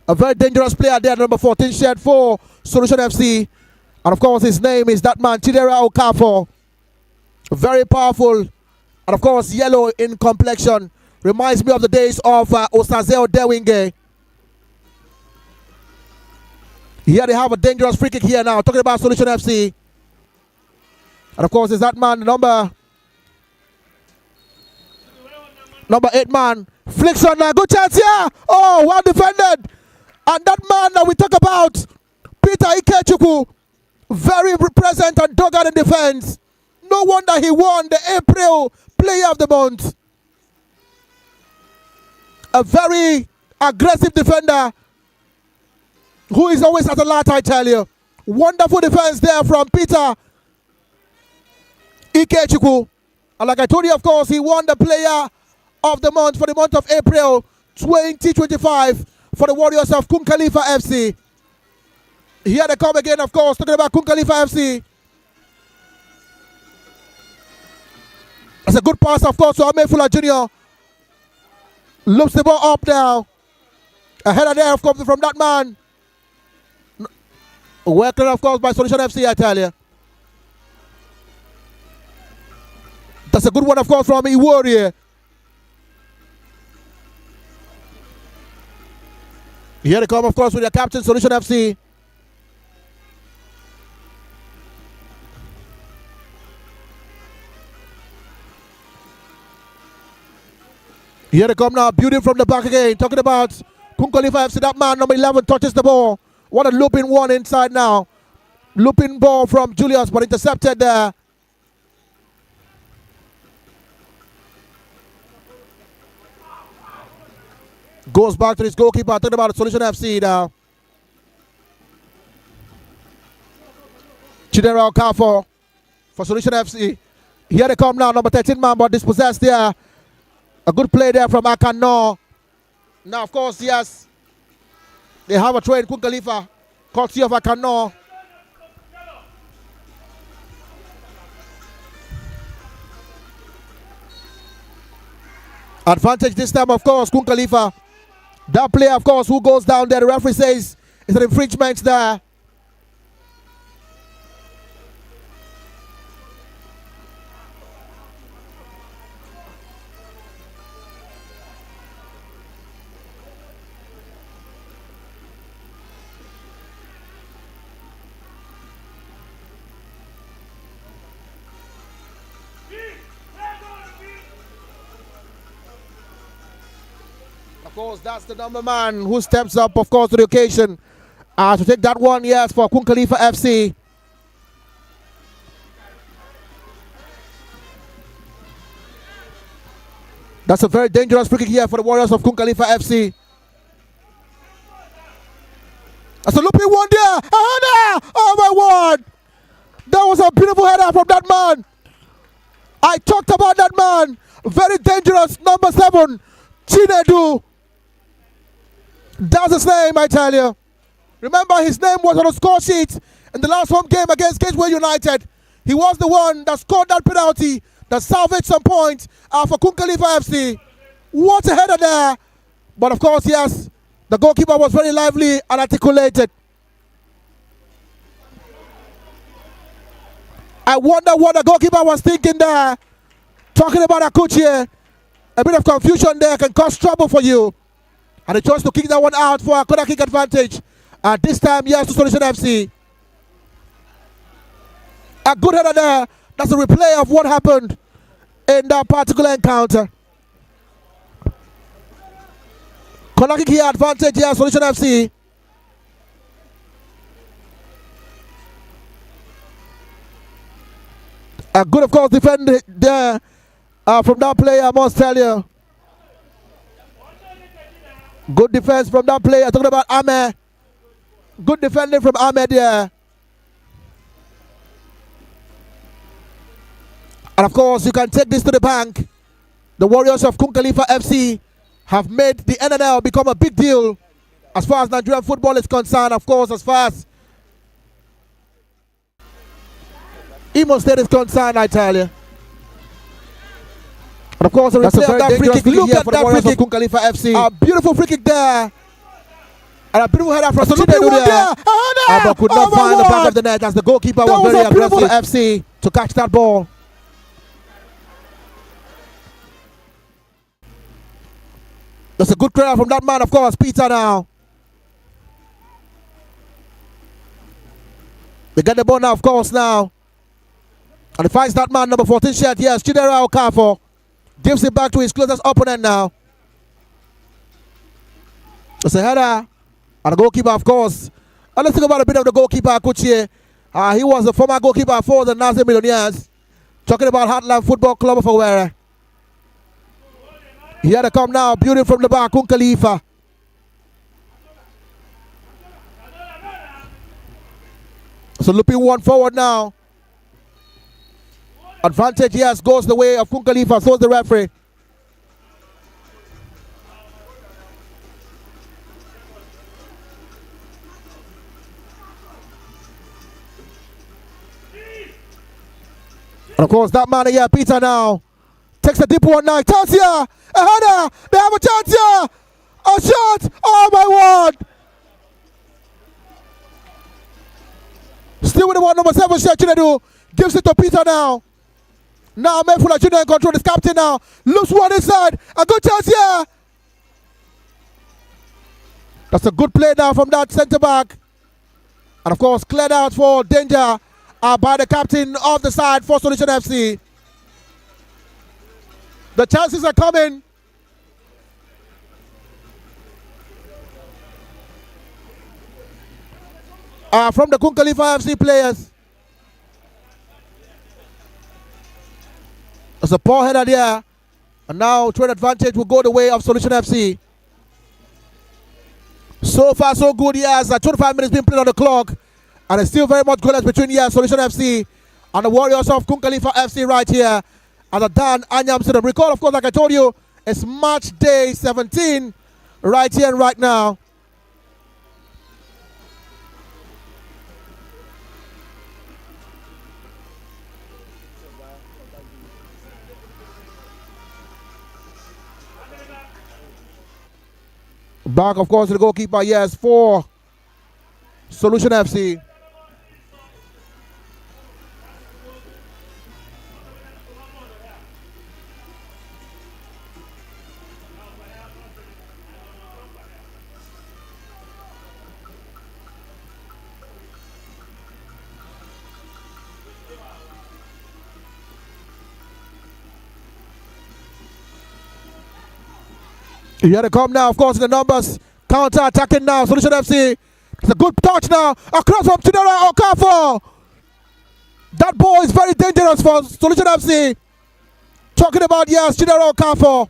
A very dangerous player there, number 14 shirt for Solution FC. And of course, his name is that man, Chidera Okafor. Very powerful. And of course, yellow in complexion. Reminds me of the days of Osazeo Dewinge. Here they have a dangerous free kick here now. Talking about Solution FC. And of course, is that man, number 8 man. Flicks on a good chance here. Oh, well defended. And that man that we talk about, Peter Ikechukwu, very present and dogged in defense. No wonder he won the April Player of the Month. A very aggressive defender who is always at the lat, I tell you. Wonderful defense there from Peter Ikechukwu. And like I told you, of course, he won the Player of the Month for the month of April 2025 for the Warriors of Kun Khalifa FC. Here they come again, of course, talking about Kun Khalifa FC. It's a good pass, of course, to Amefula Jr. Loops the ball up now. Ahead of there, of course, from that man. Working, of course, by Solution FC, I tell you. That's a good one, of course, from Owerri. Here they come, of course, with their captain, Solution FC. Here they come now, building from the back again. Talking about Kun Khalifa FC. That man, number 11, touches the ball. What a looping one inside now. Looping ball from Julius, but intercepted there. Goes back to his goalkeeper. Talking about Solution FC now. General Carfor for Solution FC. Here they come now, number 13 man, but dispossessed there. A good play there from Akano. Now, of course, yes, they have a trade, Kun Khalifa, courtesy of Akano. Advantage this time, of course, Kun Khalifa. That player, of course, who goes down there, the referee says it's an infringement there. Of course, that's the number man who steps up, of course, to the occasion to take that one, yes, for Kun Khalifa FC. That's a very dangerous free kick here for the Warriors of Kun Khalifa FC. That's a looping one there. A header! Oh my word! That was a beautiful header from that man. I talked about that man. Very dangerous, number 7, Chinedu. That's his name, I tell you. Remember, his name was on the score sheet in the last home game against Gateway United. He was the one that scored that penalty that salvaged some points for Kun Khalifa FC. What a header there. But of course, yes, the goalkeeper was very lively and articulated. I wonder what the goalkeeper was thinking there. Talking about Akuchie. A bit of confusion there can cause trouble for you. And he chose to kick that one out for a corner kick advantage. This time, yes, to Solution FC. A good header there. That's a replay of what happened in that particular encounter. Corner kick here, advantage here, Solution FC. A good, of course, defend there from that player, I must tell you. Good defense from that player. Talking about Ahmed. Good defending from Ahmed there. And of course, you can take this to the bank. The Warriors of Kun Khalifa FC have made the NNL become a big deal as far as Nigerian football is concerned. Of course, as far as Imo State is concerned, I tell you. And of course, that's a very that free kick. Look at that free kick. Kun Khalifa FC. A beautiful free kick there. And a beautiful header from Chinedu there. But could not find the back of the net as the goalkeeper was very aggressive. FC to catch that ball. That's a good clear from that man, of course, Peter now. They get the ball now, of course, now. And he finds that man, number 14 shirt, yes, Chidera Okafor. Gives it back to his closest opponent now. It's a header. And the goalkeeper, of course. And let's talk about a bit of the goalkeeper, Akuchie. He was the former goalkeeper for the Nazi Millionaires. Talking about Heartland Football Club of Owerri. Here they come now, beauty from the back, Kun Khalifa. So looping one forward now. Advantage, yes, goes the way of Kun Khalifa, so is the referee. And of course, that man here, Peter now, takes a deep one now. Chance here, a header, they have a chance here. A shot, oh my word. Still with the one, number 7, Chinedu. Gives it to Peter now. Now Mayfula Junior in control, his captain now. Looks one inside. A good chance here. That's a good play now from that centre back. And of course, cleared out for danger by the captain of the side for Solution FC. The chances are coming. from the Kun Khalifa FC players. There's a poor header there. And now trade advantage will go the way of Solution FC. So far so good, yes. 25 minutes been played on the clock. And it's still very much goalless between Solution FC and the Warriors of Kun Khalifa FC right here at the Dan Anyiam Stadium. Recall, of course, like I told you, it's match day 17 right here and right now. Back, of course, to the goalkeeper, yes, for Solution FC. Here they come now, of course, in the numbers. Counter-attacking now, Solution FC. It's a good touch now. Across from Chidera Okafor. That ball is very dangerous for Solution FC. Talking about, yes, Chidera Okafor.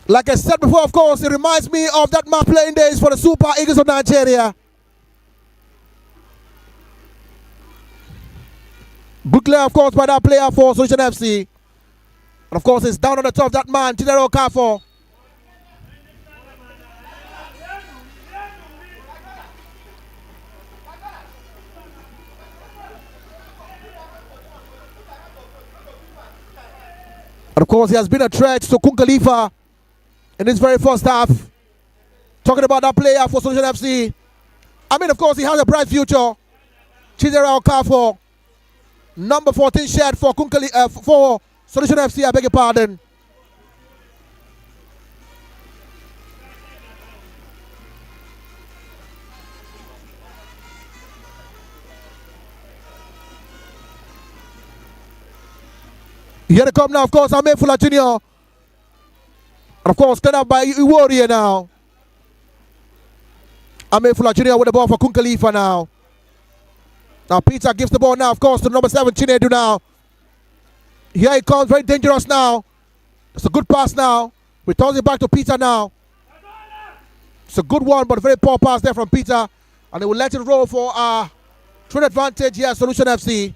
Like I said before, of course, it reminds me of that man playing days for the Super Eagles of Nigeria. Good clear, of course, by that player for Solution FC. And of course, it's down on the top of that man, Chidera Okafor. And of course, he has been a threat to Kun Khalifa in his very first half. Talking about that player for Solution FC. I mean, of course, he has a bright future. Chidera Okafor, number 14 shirt for for Solution FC, I beg your pardon. Here they come now, of course, Amefula Jr. And of course, cleared up by Owerri now. Amefula Jr. with the ball for Kun Khalifa now. Now Peter gives the ball now, of course, to number 7, Chinedu now. Here he comes, very dangerous now. It's a good pass now. Returns it back to Peter now. It's a good one, but a very poor pass there from Peter. And they will let it roll for trade advantage here, Solution FC.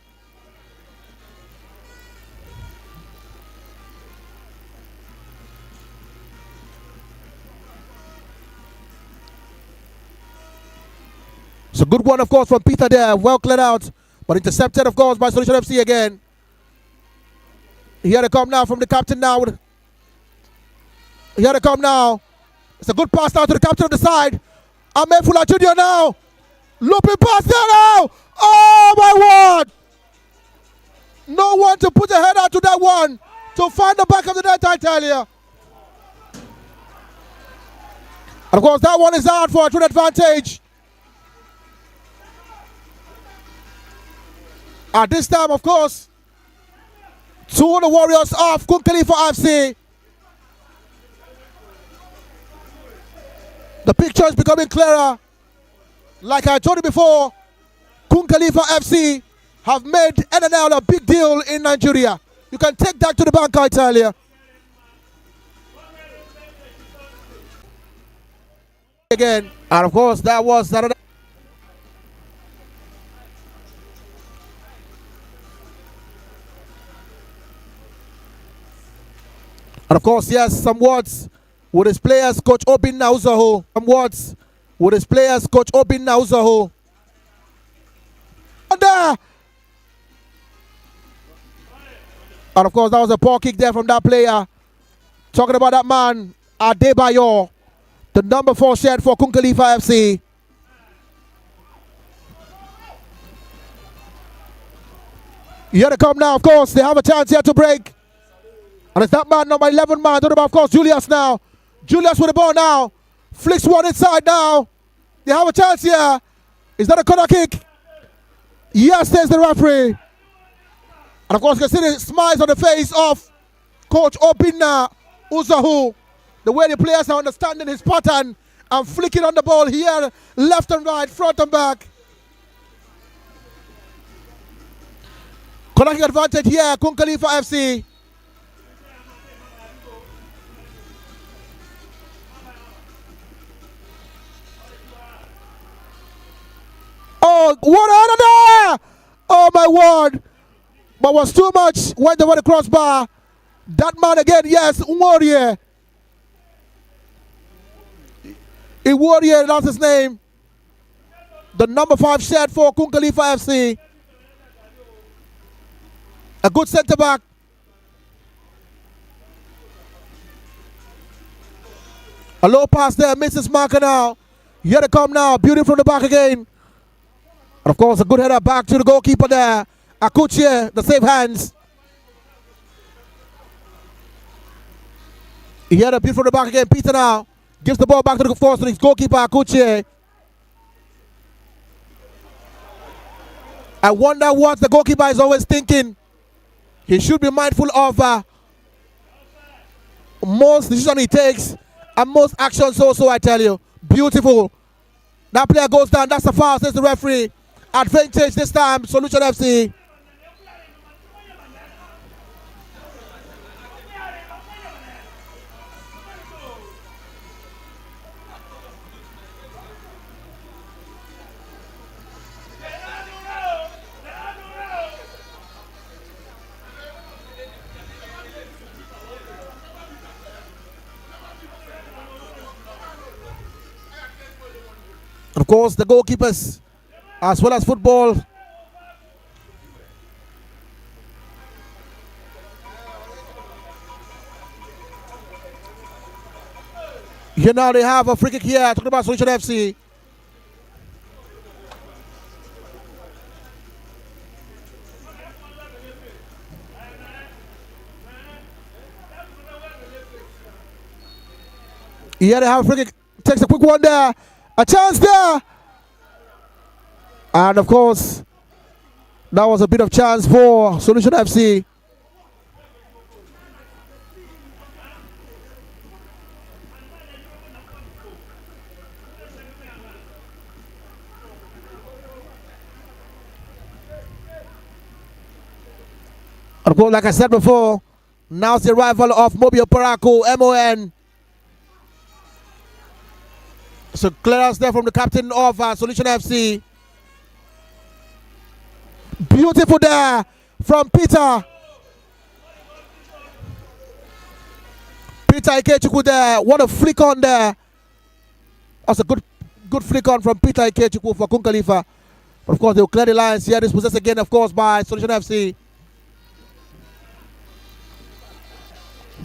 It's a good one, of course, from Peter there. Well cleared out, but intercepted, of course, by Solution FC again. Here they come now from the captain now. Here they come now. It's a good pass now to the captain of the side. Amefula Jr. now. Looping pass there now. Oh, my word. No one to put a head out to that one. To find the back of the net, I tell you. And of course, that one is out for a true advantage. At this time, of course, to the Warriors of Kun Khalifa FC. The picture is becoming clearer. Like I told you before, Kun Khalifa FC have made NNL a big deal in Nigeria. You can take that to the bank, I tell you. Again, and of course, that was another. And of course, yes, some words with his players, Coach Obin Nauzaho. Some words with his players, Coach Obin Nauzaho. And of course, that was a poor kick there from that player. Talking about that man, Adebayo, the number 4 shirt for Kun Khalifa FC. Here they come now, of course. They have a chance here to break. And it's that man, number 11 man, talking about, of course, Julius now. Julius with the ball now. Flicks one inside now. They have a chance here. Is that a corner kick? Yes, there's the referee. And of course, you can see the smiles on the face of Coach Obinna Uzahu. The way the players are understanding his pattern and flicking on the ball here, left and right, front and back. Connecting advantage here, Kun Khalifa FC. Oh, what another! Oh my word! But was too much. Went over the crossbar. That man again, yes, Warrior. Warrior, that's his name. The number 5 shirt for Kun Khalifa FC. A good centre back. A low pass there, misses marker now. Here they come now, beauty from the back again. And of course, a good header back to the goalkeeper there. Akuchie, the safe hands. He had a beauty from the back again. Peter now gives the ball back to the force to his goalkeeper, Akuchie. I wonder what the goalkeeper is always thinking. He should be mindful of most decisions he takes and most actions also, I tell you. Beautiful. That player goes down. That's a foul, says the referee. Advantage this time, Solution FC. Of course, the goalkeepers, as well as football, here now they have a free kick here, talking about Solution FC. Here they have a free kick, takes a quick one there. A chance there. And of course, that was a bit of chance for Solution FC. Of course, like I said before, now it's the arrival of Mobile Paraku, MON. So clearance there from the captain of Solution FC. Beautiful there from Peter. Peter Ikechukwu there. What a flick on there. That's a good flick on from Peter Ikechukwu for Kun Khalifa. But of course, they will clear the lines here. This possessed again, of course, by Solution FC.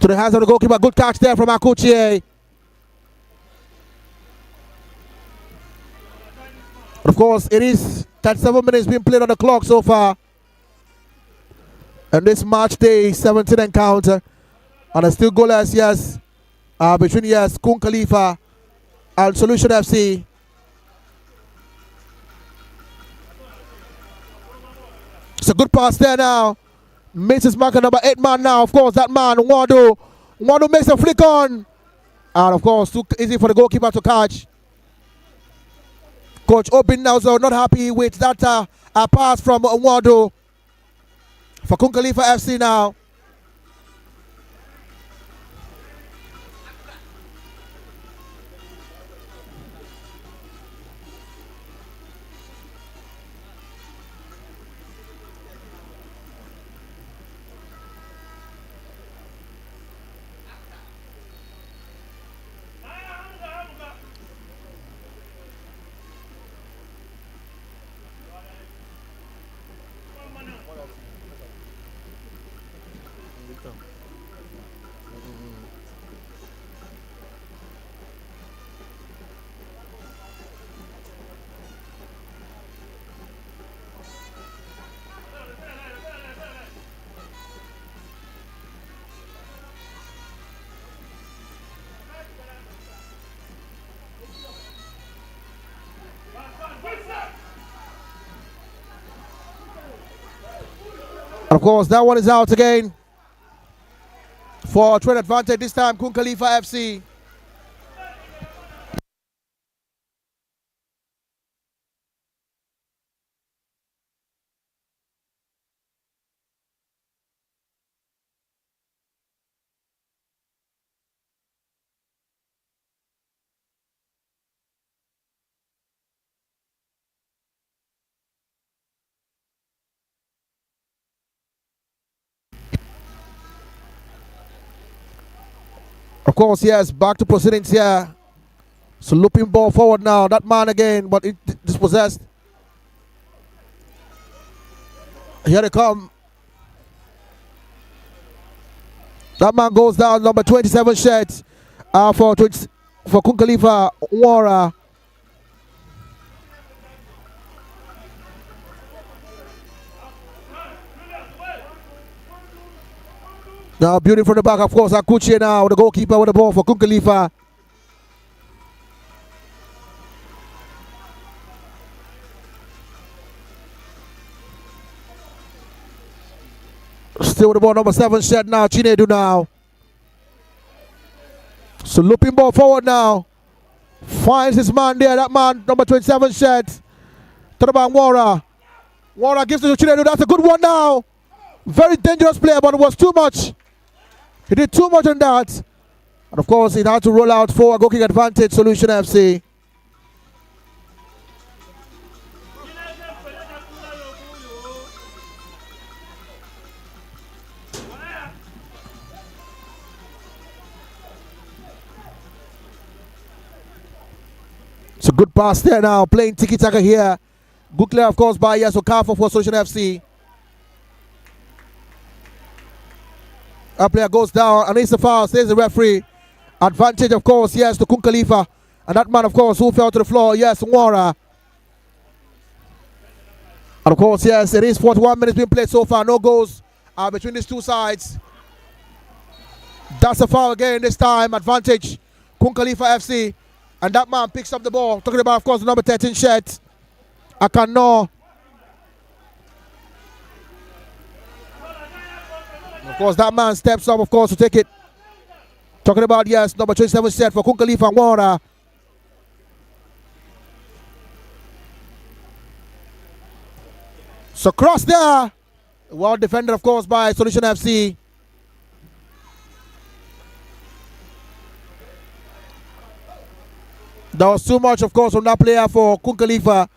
To the hands of the goalkeeper. Good catch there from Akuchie. Of course, it is 37 minutes being played on the clock so far. And this match day 17 encounter. And it's still goalless, yes. Between, yes, Kun Khalifa and Solution FC. It's a good pass there now. Misses marker number 8 man now. Of course, that man, Nwado. Nwado makes a flick on. And of course, too easy for the goalkeeper to catch. Coach Obin now so not happy with that pass from Nwado for Kun Khalifa FC now. Of course, that one is out again for a trade advantage. This time, Kun Khalifa FC. of course, yes, back to proceedings here. So looping ball forward now. That man again, but it dispossessed. Here they come. That man goes down, number 27 shirt for Kun Khalifa, Owerri. Now beauty from the back, of course, Akuchie now, the goalkeeper with the ball for Kun Khalifa. Still with the ball, number 7 shirt now, Chinedu now. So looping ball forward now. Finds his man there, that man, number 27 shirt. To the man, Owerri. Owerri gives it to Chinedu, that's a good one now. Very dangerous player, but it was too much. He did too much on that. And of course, he had to roll out for a goal kick advantage, Solution FC. It's a good pass there now, playing tiki-taka here. Good clear, of course, by Okafor for Solution FC. A player goes down, and it's a foul, says the referee. Advantage, of course, yes, to Kun Khalifa. And that man, of course, who fell to the floor, yes, Owerri. And of course, yes, it is 41 minutes being played so far. No goals between these two sides. That's a foul again this time. Advantage, Kun Khalifa FC. And that man picks up the ball. Talking about, of course, the number 13 shirt. Akano. Of course, that man steps up, of course, to take it. Talking about, yes, number 27 set for Kun Khalifa Owerri. So cross there. Well defended, of course, by Solution FC. That was too much, of course, from that player for Kun Khalifa.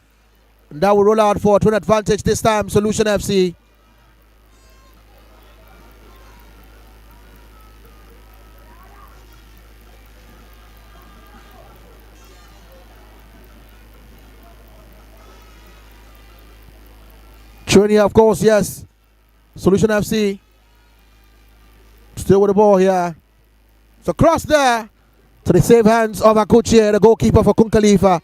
That will roll out for 20 advantage this time, Solution FC. Training, of course, yes. Solution FC. Still with the ball here. So cross there to the safe hands of Akuchie, the goalkeeper for Kun Khalifa.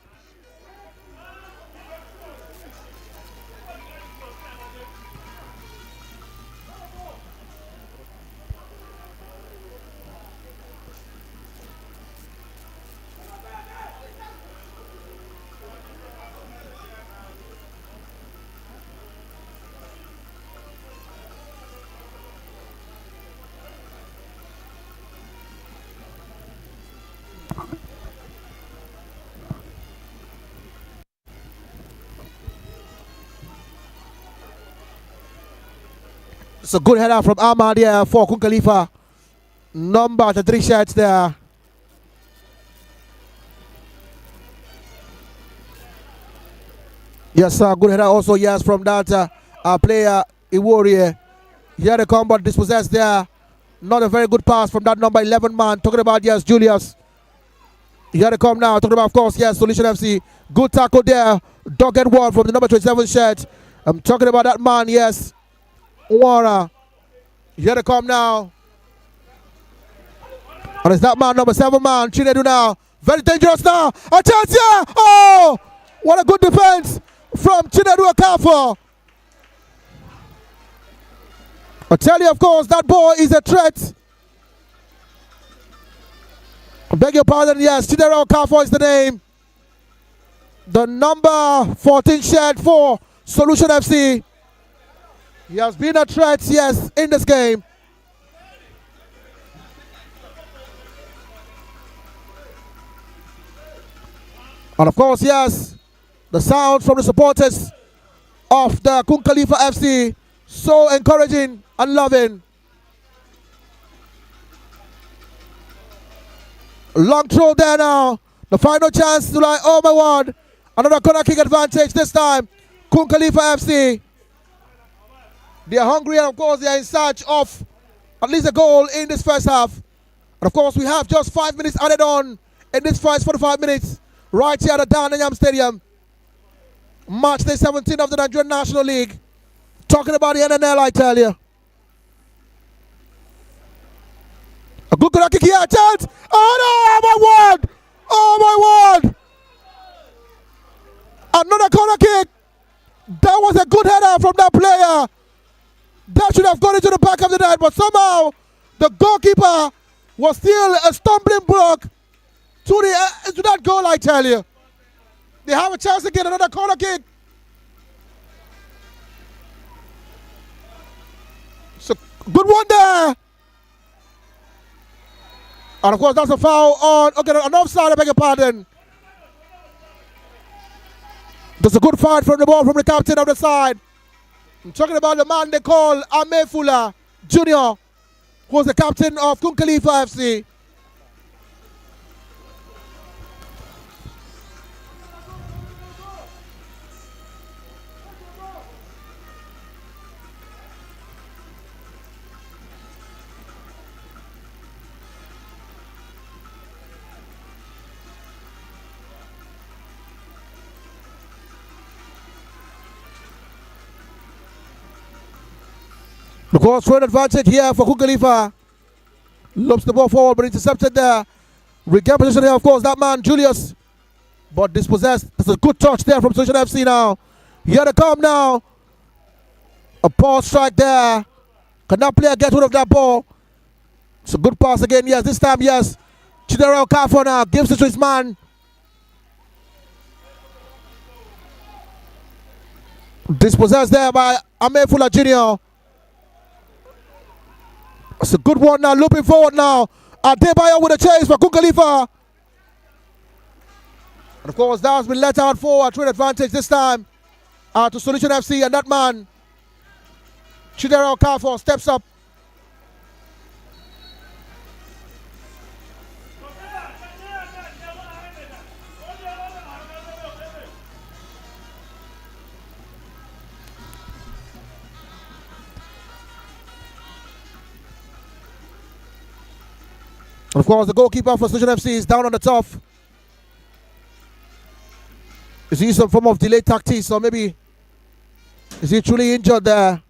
It's a good header from Ahmad here for Kun Khalifa. Number 3 shots there. Yes, sir. Good header also, yes, from that player, Owerri. Here they come, but dispossessed there. Not a very good pass from that number 11 man. Talking about, yes, Julius. Here they come now. Talking about, of course, yes, Solution FC. Good tackle there. Dogged one from the number 27 shirt. I'm talking about that man, yes. Owerri. Here they come now. And it's that man, number 7 man, Chinedu now. Very dangerous now. A chance here. Oh! What a good defense from Chinedu Okafor. I tell you, of course, that ball is a threat. I beg your pardon, yes, Chinedu Okafor is the name. The number 14 shirt for Solution FC. He has been a threat, yes, in this game. And of course, yes, the sound from the supporters of the Kun Khalifa FC, so encouraging and loving. Long throw there now. The final chance to like, oh my word. Another corner kick advantage this time. Kun Khalifa FC. They are hungry and of course they are in search of at least a goal in this first half. And of course, we have just 5 minutes added on in this first 45 minutes right here at the Anyiam Stadium. Match day 17 of the Nigerian National League. Talking about the NNL, I tell you. A good kick here, chance. Oh no, my word! Oh my word! Another corner kick. That was a good header from that player. That should have gone into the back of the net, but somehow the goalkeeper was still a stumbling block to that goal, I tell you. They have a chance to get another corner kick. So good one there. And of course, that's a foul on, okay, an offside, I beg your pardon. That's a good fight from the ball from the captain of the side. I'm talking about the man they call Amefula Jr., who was the captain of Kun Khalifa FC. Of course, throw an advantage here for Kun Khalifa. Lobs the ball forward, but intercepted there. Regain position here, of course, that man, Julius. But dispossessed. That's a good touch there from Solution FC now. Here they come now. A ball strike there. Can that player get rid of that ball? It's a good pass again, yes. This time, yes. Chidera Okafor now gives it to his man. Dispossessed there by Amefula Jr. It's a good one now, looping forward now. Adebayo with a chase for Kun Khalifa. And of course, that has been let out for a trade advantage this time to Solution FC. And that man, Chidera Okafor, steps up. And of course, the goalkeeper for Solution FC is down on the top. Is he some form of delayed tactics, or maybe is he truly injured there?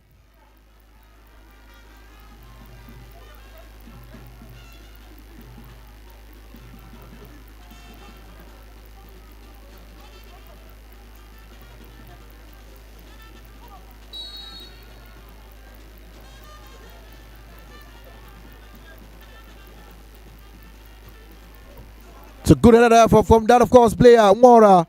It's a good header there from that, of course, player, Mora.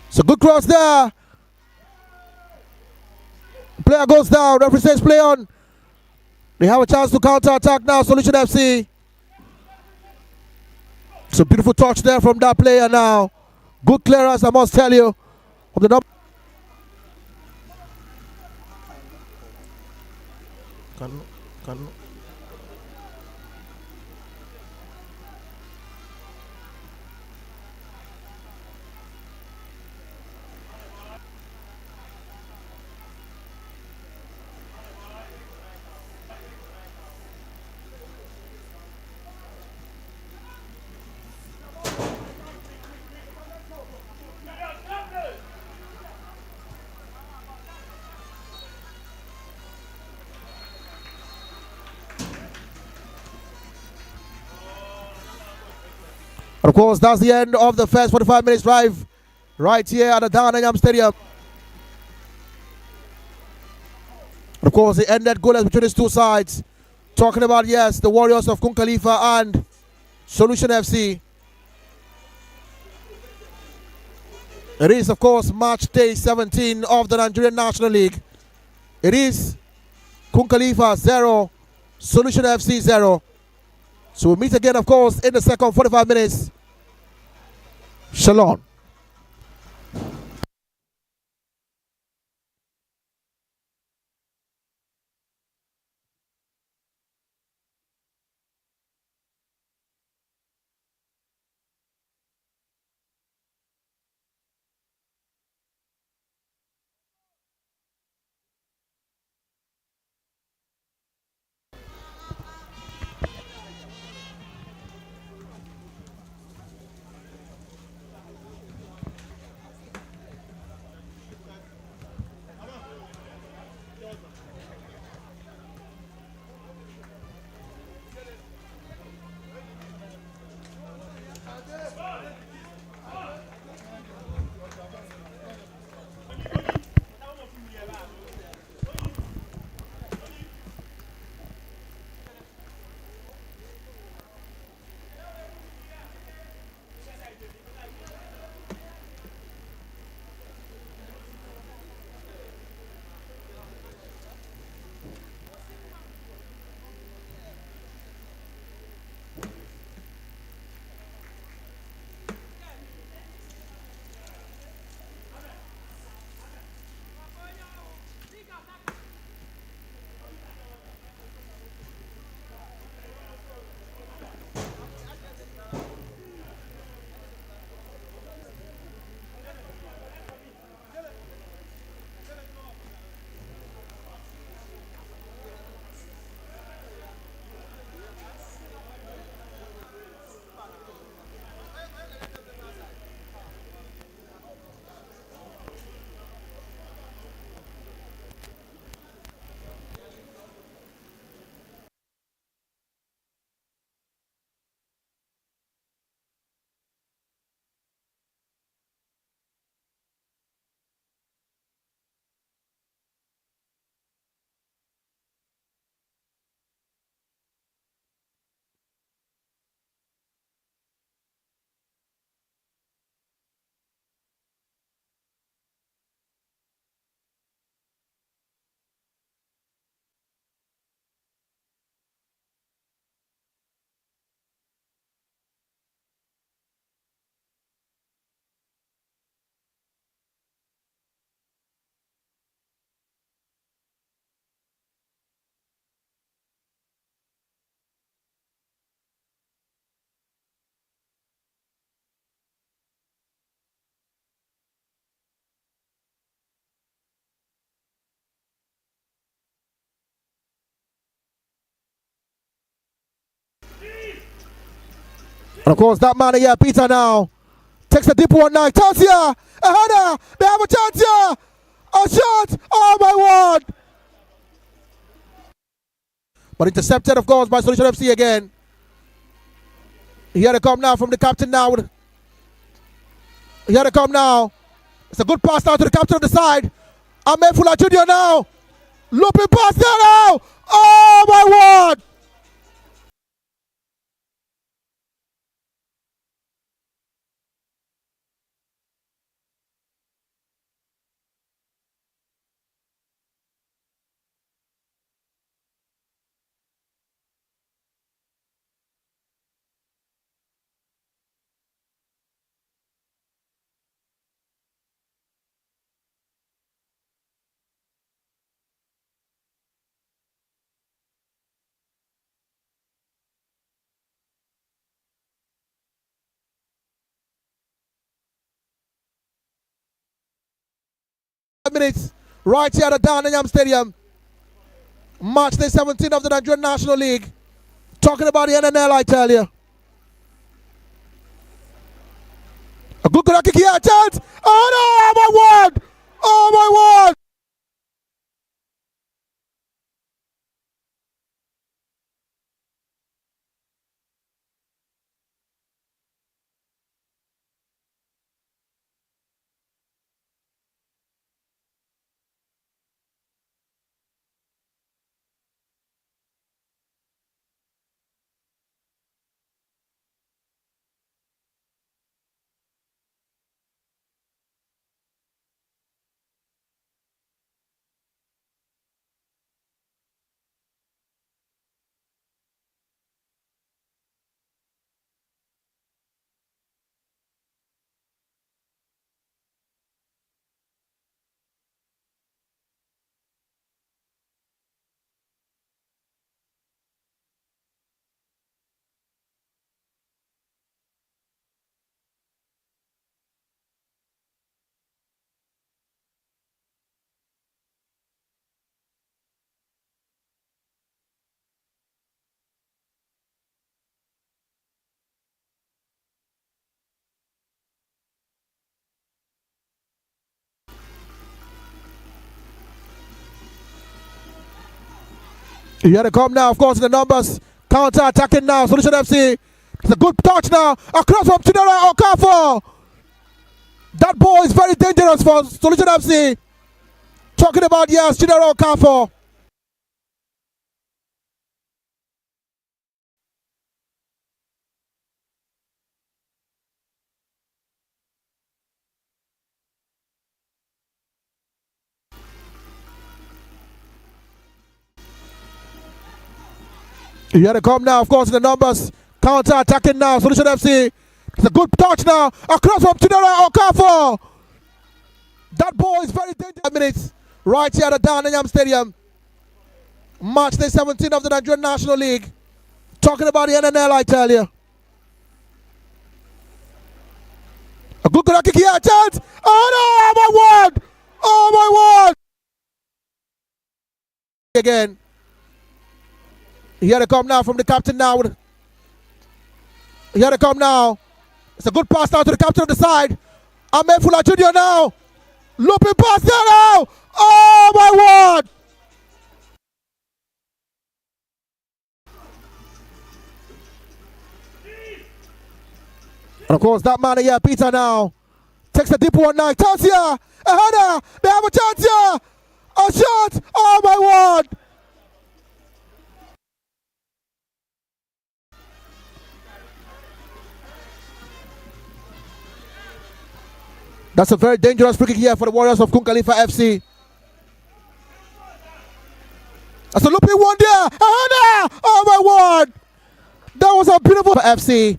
It's a good cross there. Player goes down. Referee says play on. They have a chance to counter attack now. Solution FC. It's a beautiful touch there from that player now. Good clearance, I must tell you. Of the Can Of course, that's the end of the first 45 minutes drive right here at the Anyiam Stadium. Of course, the ended goalless between these two sides. Talking about, yes, the Warriors of Kun Khalifa and Solution FC. It is, of course, March day 17 of the Nigerian National League. It is Kun Khalifa 0, Solution FC 0. So we'll meet again, of course, in the second 45 minutes. Shalom. And of course, that man here, Peter now, takes a deep one now. Chance here. A header. They have a chance here. A shot. Oh, my word. But intercepted, of course, by Solution FC again. Here they come now from the captain now. Here they come now. It's a good pass now to the captain on the side. Ahmed Fula Jr. now. Looping pass there now. Oh, my word. Minutes right here at the Anyiam Stadium. March the 17th of the Nigerian National League. Talking about the NNL, I tell you. A good kick here, chance. Oh no, my word. Oh my word. Here they come now, of course, the numbers. Counter attacking now. Solution FC. It's a good touch now. Across from Chidera Okafor. That ball is very dangerous for Solution FC. Talking about, yes, Chidera Okafor. Here they come now, of course, the numbers. Counter attacking now. Solution FC. It's a good touch now. Across from Chidera Okafor. That ball is very dangerous. Minutes right here at the Anyiam Stadium. Match day 17 of the Nigerian National League. Talking about the NNL, I tell you. A good kick here, chance. Oh no, my word! Oh my word! Again. Here they come now from the captain now. Here they come now. It's a good pass now to the captain of the side. Ahmed Fuller Jr. now. Looping pass there now. Oh my word! And of course that man here, Peter now. Takes the deep one now. Chance here. A header. They have a chance here. A shot. Oh my word! That's a very dangerous free kick here for the Warriors of Kun Khalifa FC. That's a looping one there. Oh my word! That was a beautiful FC.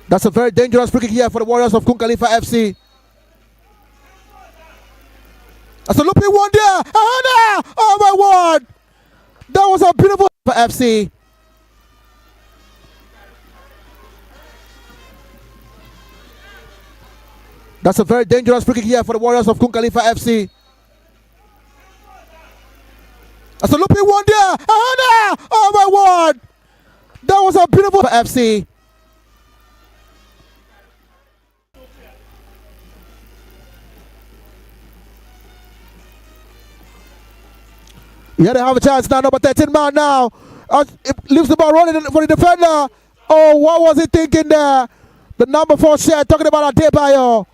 That's a very dangerous free kick here for the Warriors of Kun Khalifa FC. That's a looping one there. Oh my word! That was a beautiful FC. That's a very dangerous free kick here for the Warriors of Kun Khalifa FC. That's a looping one there. Oh my word! That was a beautiful FC. Yeah, they have a chance now. Number 13 man now. It leaves the ball running for the defender. Oh, what was he thinking there? The number 4 share talking about Adebayo.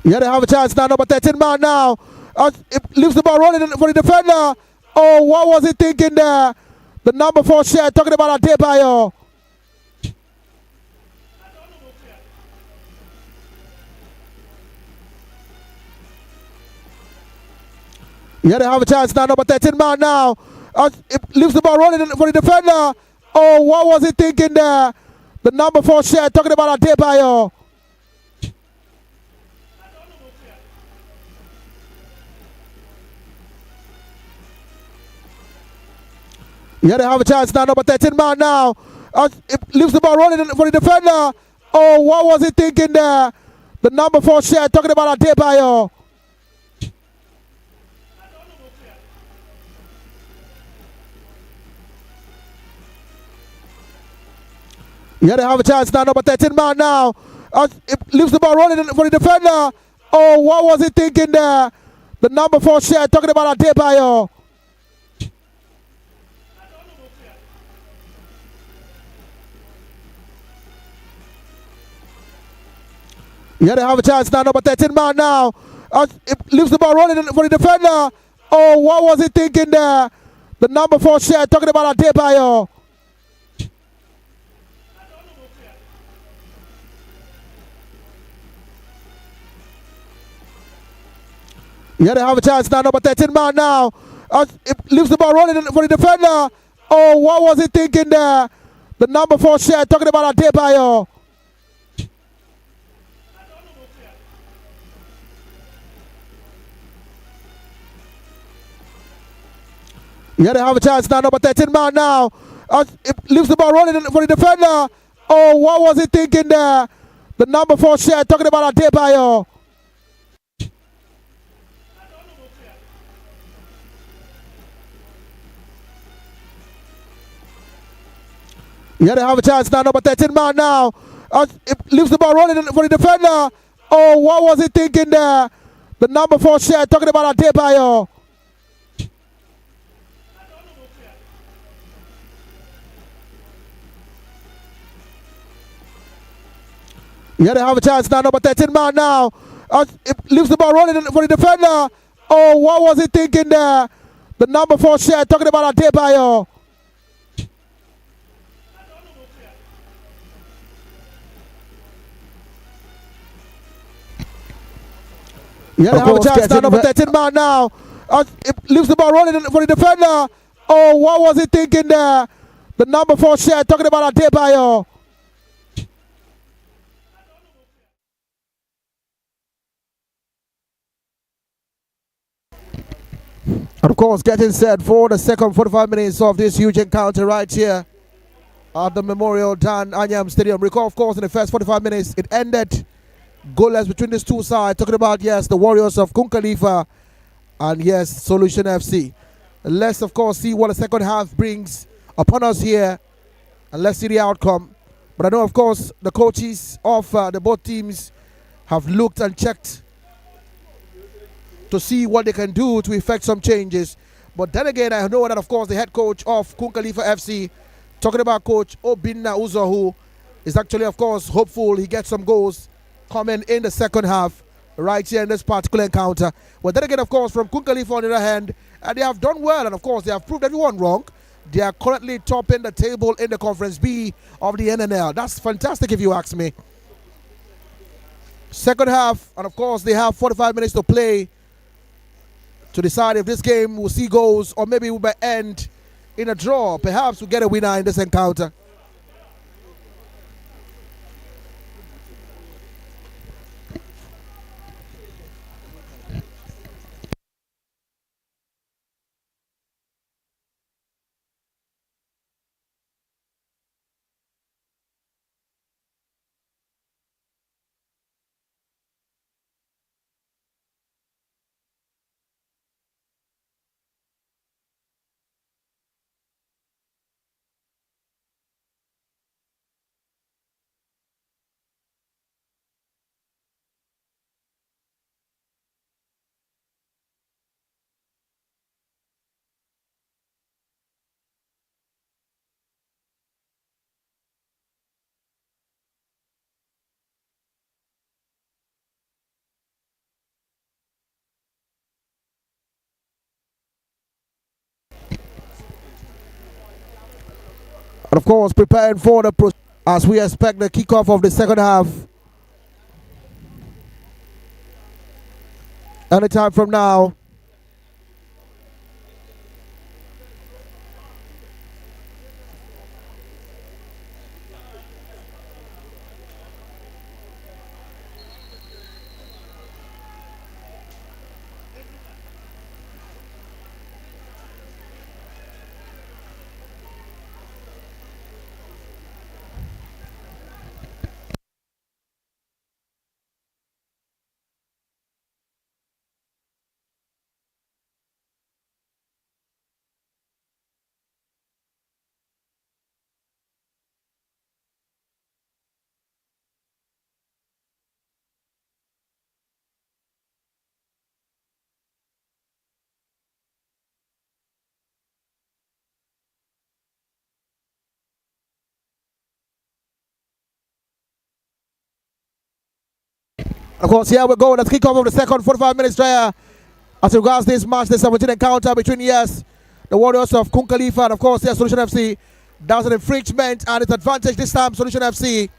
Yeah, they have a chance now. Number 13 man now. It leaves the ball running for the defender. Oh, what was he thinking there? The number 4 share talking about Adebayo. Yeah, they have a chance now. Number 13 man now. It leaves the ball running for the defender. Oh, what was he thinking there? The number 4 share talking about Adebayo. Yeah, they have a chance now. Number 13 man now. It leaves the ball running for the defender. Oh, what was he thinking there? The number 4 share talking about Adebayo. Yeah, they have a chance now. Number 13 man now. It leaves the ball running for the defender. Oh, what was he thinking there? The number 4 share talking about Adebayo. Yeah, they have a chance now. Number 13 man now. It leaves the ball running for the defender. Oh, what was he thinking there? The number 4 share talking about Adebayo. Yeah, they have a chance now. Number 13 man now. It leaves the ball running for the defender. Oh, what was he thinking there? The number 4 share talking about Adebayo. Yeah, they have a chance now. Number 13 man now. It leaves the ball running for the defender. Oh, what was he thinking there? The number 4 share talking about Adebayo. Yeah, they have a chance now. Number 13 man now. It leaves the ball rolling for the defender. Oh, what was he thinking there? The number 4 share talking about Adebayo. Yeah, they have a chance now. Number 13 man now. It leaves the ball rolling for the defender. Oh, what was he thinking there? The number 4 share talking about Adebayo. Yeah, they have a chance now. Number 13 man now. It leaves the ball rolling for the defender. Oh, what was he thinking there? The number 4 share talking about Adebayo. And of course, getting set for the second 45 minutes of this huge encounter right here at the Memorial Dan Anyiam Stadium. Recall, of course, in the first 45 minutes, it ended goalless between these two sides. Talking about, yes, the Warriors of Kun Khalifa and, yes, Solution FC. Let's, of course, see what the second half brings upon us here, and let's see the outcome. But I know, of course, the coaches of the both teams have looked and checked to see what they can do to effect some changes. But then again, I know that, of course, the head coach of Kun Khalifa FC, talking about Coach Obinna Uzohu, is actually, of course, hopeful he gets some goals coming in the second half right here in this particular encounter. But then again, of course, from Kun Khalifa on the other hand, they have done well, and of course, they have proved everyone wrong. They are currently topping the table in the Conference B of the NNL. That's fantastic if you ask me. Second half, and of course, they have 45 minutes to play to decide if this game will see goals or maybe will end in a draw. Perhaps we'll get a winner in this encounter. And of course, preparing for the as we expect the kickoff of the second half anytime from now. Of course, here we go. Let's kick off of the second 45 minutes there. As regards this match, the 17th encounter between, yes, the Warriors of Kun Khalifa and, of course, yes, Solution FC. That was an infringement, and it's advantage this time, Solution FC.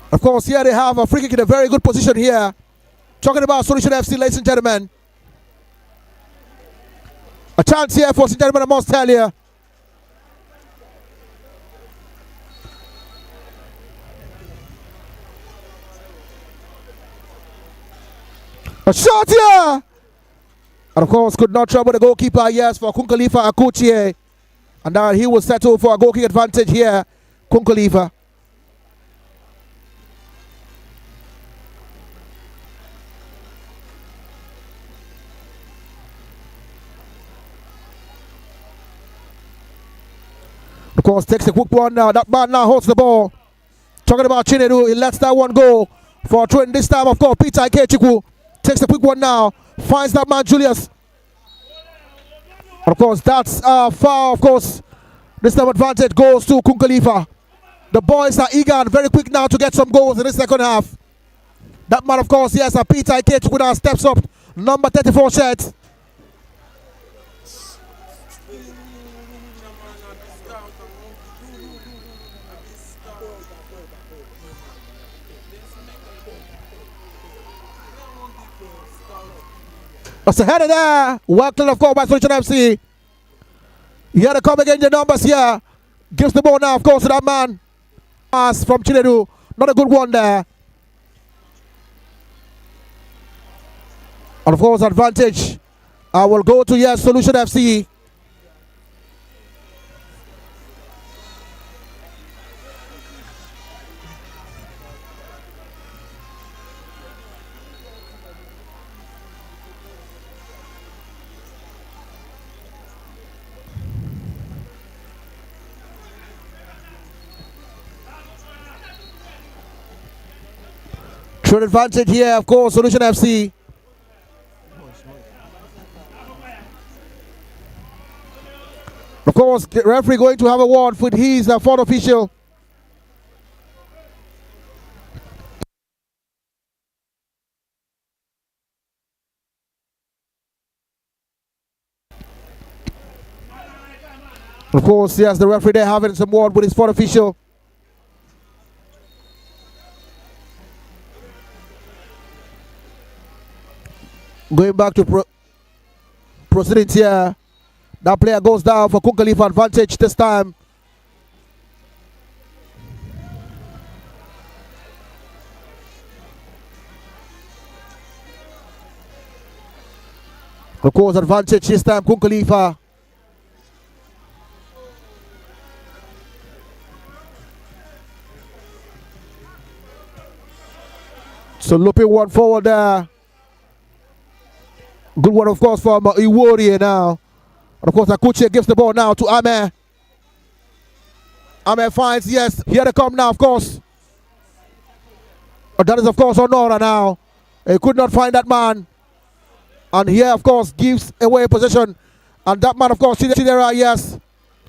Of course, here they have a free kick in a very good position here. Talking about Solution FC, ladies and gentlemen. A chance here for St. Gentlemen, I must tell you. A shot here. And of course, could not trouble the goalkeeper, yes, for Kun Khalifa Akuchie. And now he will settle for a goal kick advantage here, Kun Khalifa. Of course, takes a quick one now. That man now holds the ball. Talking about Chinedu, he lets that one go for a throw in this time. Of course, Peter Ikechukwu takes a quick one now. Finds that man, Julius. And of course, that's foul. Of course, this time advantage goes to Kun Khalifa. The boys are eager and very quick now to get some goals in the second half. That man, of course, yes, Peter Ikechukwu now steps up. Number 34 shirt. That's a header there. Well cleared, of course, by Solution FC. Here to come again, the numbers here. Gives the ball now, of course, to that man. Pass from Chinedu. Not a good one there. And of course, advantage. I will go to, yes, Solution FC. True advantage here, of course, Solution FC. Of course, the referee going to have a word with his fourth official. Of course, yes, the referee there having some word with his fourth official. Going back to proceedings here. That player goes down for Kun Khalifa advantage this time. Of course, advantage this time, Kun Khalifa. So looping one forward there. Good one, of course, from Owerri now. And of course, Akuchie gives the ball now to Ame. Ame finds, yes, here they come now, of course. That is, of course, Honora now. He could not find that man. And here, of course, gives away possession. And that man, of course, Chidera, yes,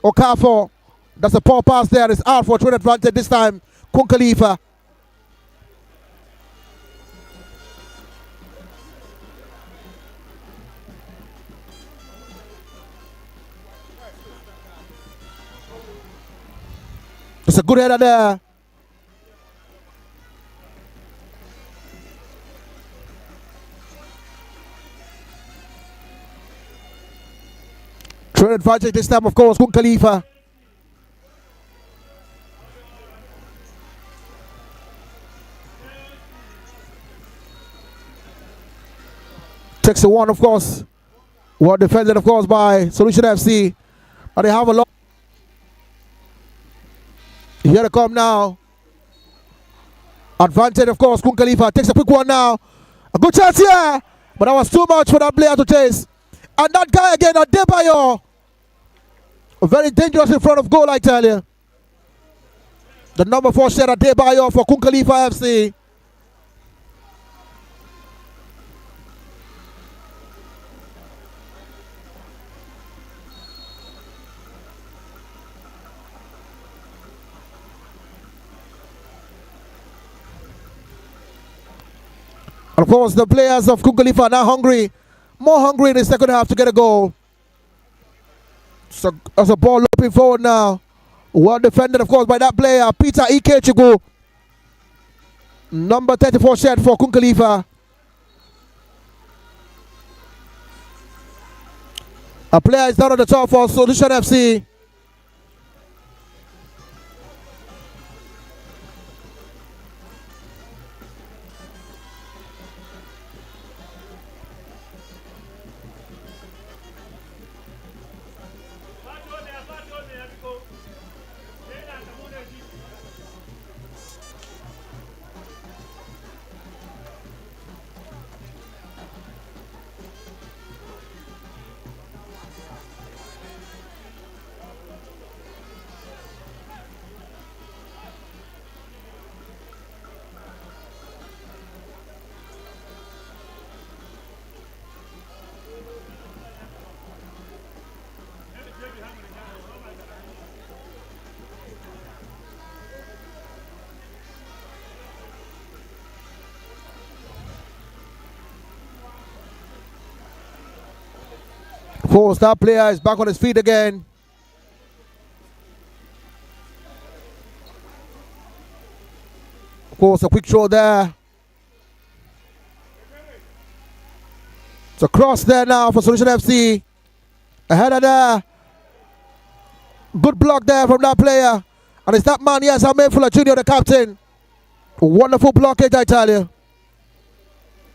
Okafo. That's a poor pass there. It's out for a twin advantage this time. Kun Khalifa. It's a good header there. Trade advantage this time, of course, Kun Khalifa. Takes the one, of course. Well defended, of course, by Solution FC. But they have a lot. Here to come now. Advantage, of course, Kun Khalifa takes a quick one now. A good chance here. But that was too much for that player to chase. And that guy again, Adebayo. Very dangerous in front of goal, I tell you. The number 4 shot, Adebayo for Kun Khalifa FC. Of course, the players of Kun Khalifa are now hungry. More hungry in the second half to get a goal. So, as a ball looping forward now. Well defended, of course, by that player, Peter Ikechukwu. Number 34 shirt for Kun Khalifa. A player is down on the top for Solution FC. course, that player is back on his feet again. Of course, a quick throw there. It's a cross there now for Solution FC. Ahead of there. Good block there from that player. And it's that man, yes, Fuller Jr., the captain. Wonderful blockage, I tell you.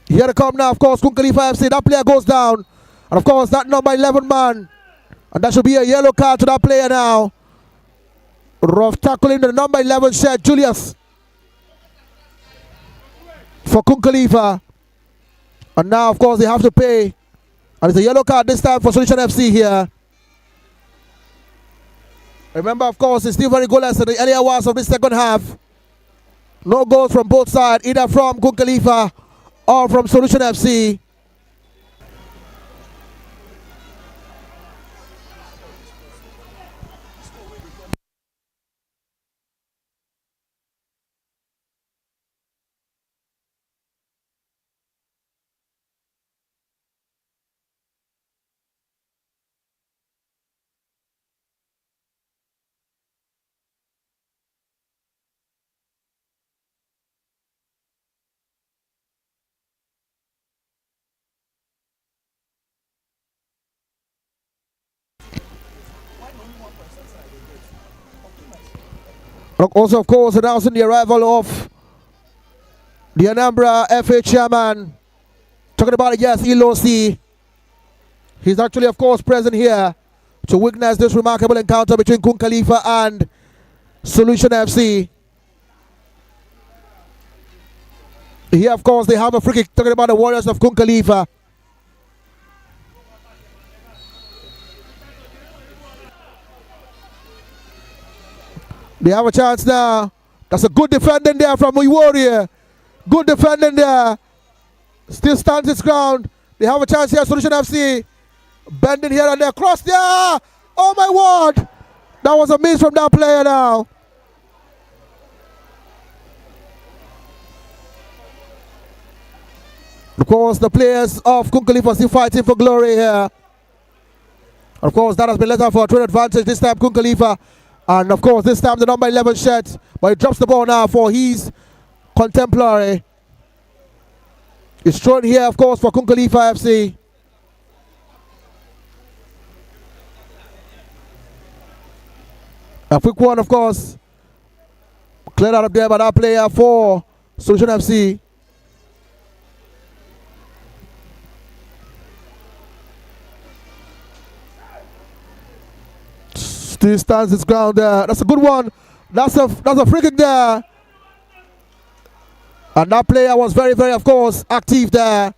Here to come now, of course, Kun Khalifa FC. That player goes down. And of course, that number 11 man. And that should be a yellow card to that player now. Rough tackling the number 11 shirt, Julius. For Kun Khalifa. And now, of course, they have to pay. And it's a yellow card this time for Solution FC here. Remember, of course, it's still very goalless in the earlier hours of this second half. No goals from both sides, either from Kun Khalifa or from Solution FC. Also, of course, announcing the arrival of the Anambra FA chairman. Talking about it, yes, Ilosi. He's actually, of course, present here to witness this remarkable encounter between Kun Khalifa and Solution FC. Here, of course, they have a free kick, talking about the Warriors of Kun Khalifa. They have a chance now. That's a good defending there from Warrior. Good defending there. Still stands its ground. They have a chance here, Solution FC. Bending here and there. Cross there. Oh my word. That was a miss from that player now. Of course, the players of Kun Khalifa still fighting for glory here. Of course, that has been let out for a trade advantage. This time, Kun Khalifa. And of course, this time the number 11 shirt. But he drops the ball now for his contemporary. It's thrown here, of course, for Kun Khalifa FC. A quick one, of course. Cleared out of there by that player for Solution FC. Still stands his ground there. That's a good one. That's a free kick there. And that player was very, very, of course, active there.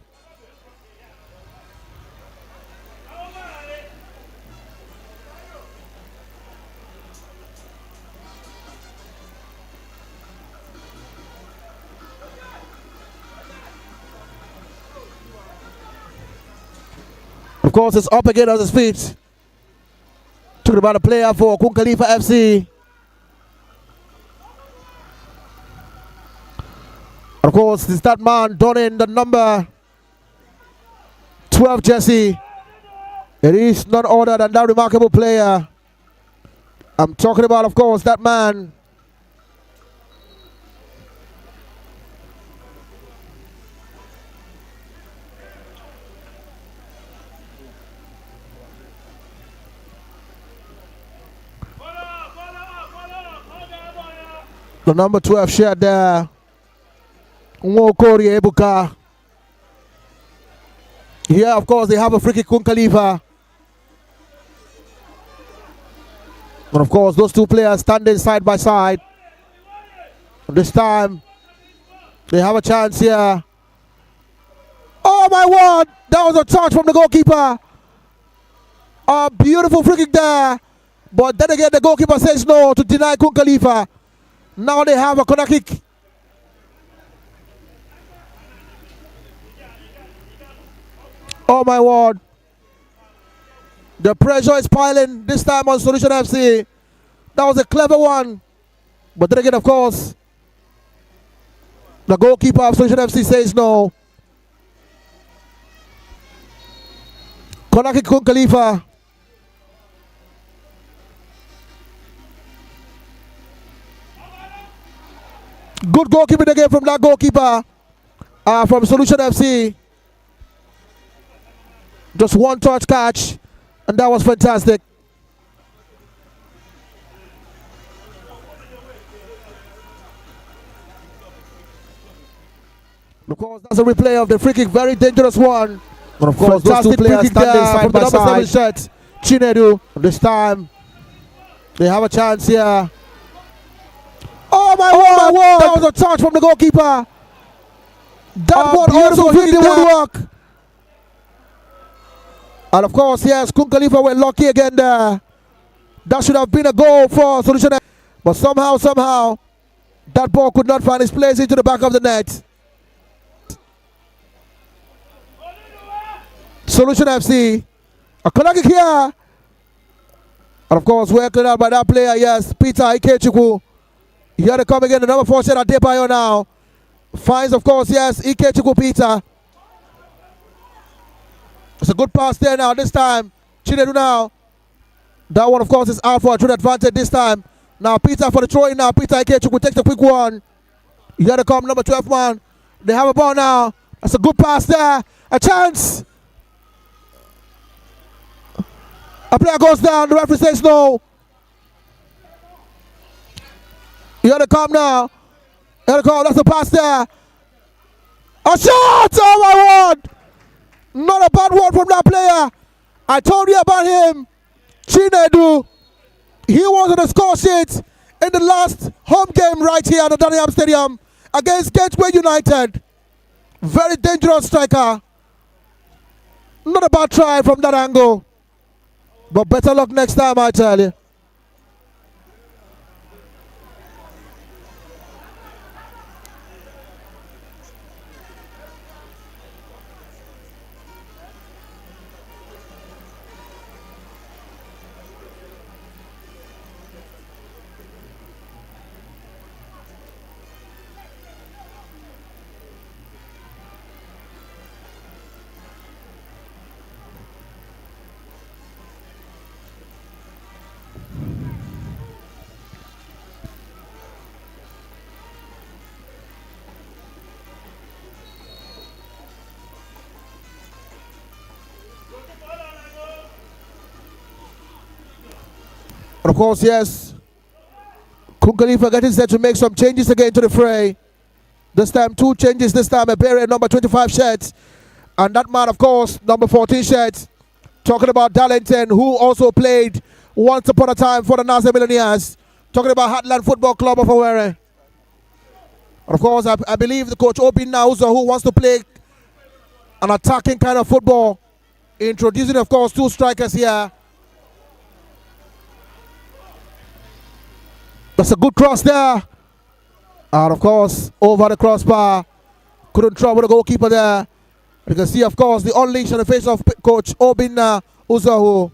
Of course, it's up again on his feet. Talking about a player for Kun Khalifa FC. Of course, it's that man donning the number 12 jersey. It is none other than that remarkable player. I'm talking about, of course, that man. The number 12 shirt there. Nwokori Ebuka. Here, of course, they have a free kick, Kun Khalifa. And of course, those two players standing side by side. This time, they have a chance here. Oh my word! That was a touch from the goalkeeper. A beautiful free kick there. But then again, the goalkeeper says no to deny Kun Khalifa. Now they have a corner kick. Oh my word. The pressure is piling this time on Solution FC. That was a clever one. But then again, of course, the goalkeeper of Solution FC says no. Corner kick, Kun Khalifa. Good goalkeeping again from that goalkeeper from Solution FC. Just one touch catch, and that was fantastic. Of course, that's a replay of the free kick, very dangerous one. And of course, those two players standing side by side. Shirt, Chinedu. This time, they have a chance here. Oh my word! That was a touch from the goalkeeper. That one also hit the woodwork. And of course, yes, Kun Khalifa went lucky again there. That should have been a goal for Solution. But somehow, that ball could not find its place into the back of the net. Solution FC. A corner kick here. And of course, well cleared out by that player, yes, Peter Ikechukwu. Here they come again, the number 4 set at Debayo now. Finds, of course, yes, Ikechukwu Peter. It's a good pass there now, this time. Chinedu now. That one, of course, is out for a true advantage this time. Now, Peter for the throw-in now. Peter Ikechukwu takes the quick one. Here they come, number 12 man. They have a ball now. That's a good pass there. A chance. A player goes down, the referee says no. Here they come now. Here they come, that's a pass there. A shot! Oh my word! Not a bad one from that player. I told you about him. Chinedu. He was on the score sheet in the last home game right here at the Anyiam Stadium against Gateway United. Very dangerous striker. Not a bad try from that angle. But better luck next time, I tell you. And of course, yes, Kun Khalifa getting set to make some changes again to the fray. This time, 2 changes. This time, a barrier number 25 shirt. And that man, of course, number 14 shirt. Talking about Darlington, who also played once upon a time for the Nazi Millionaires. Talking about Heartland Football Club of Owerri. And of course, I believe the coach Obin Nauza, who wants to play an attacking kind of football. Introducing, of course, 2 strikers here. That's a good cross there. And of course, over the crossbar. Couldn't trouble the goalkeeper there. You can see, of course, the unleash on the face of coach Obin Uzahu.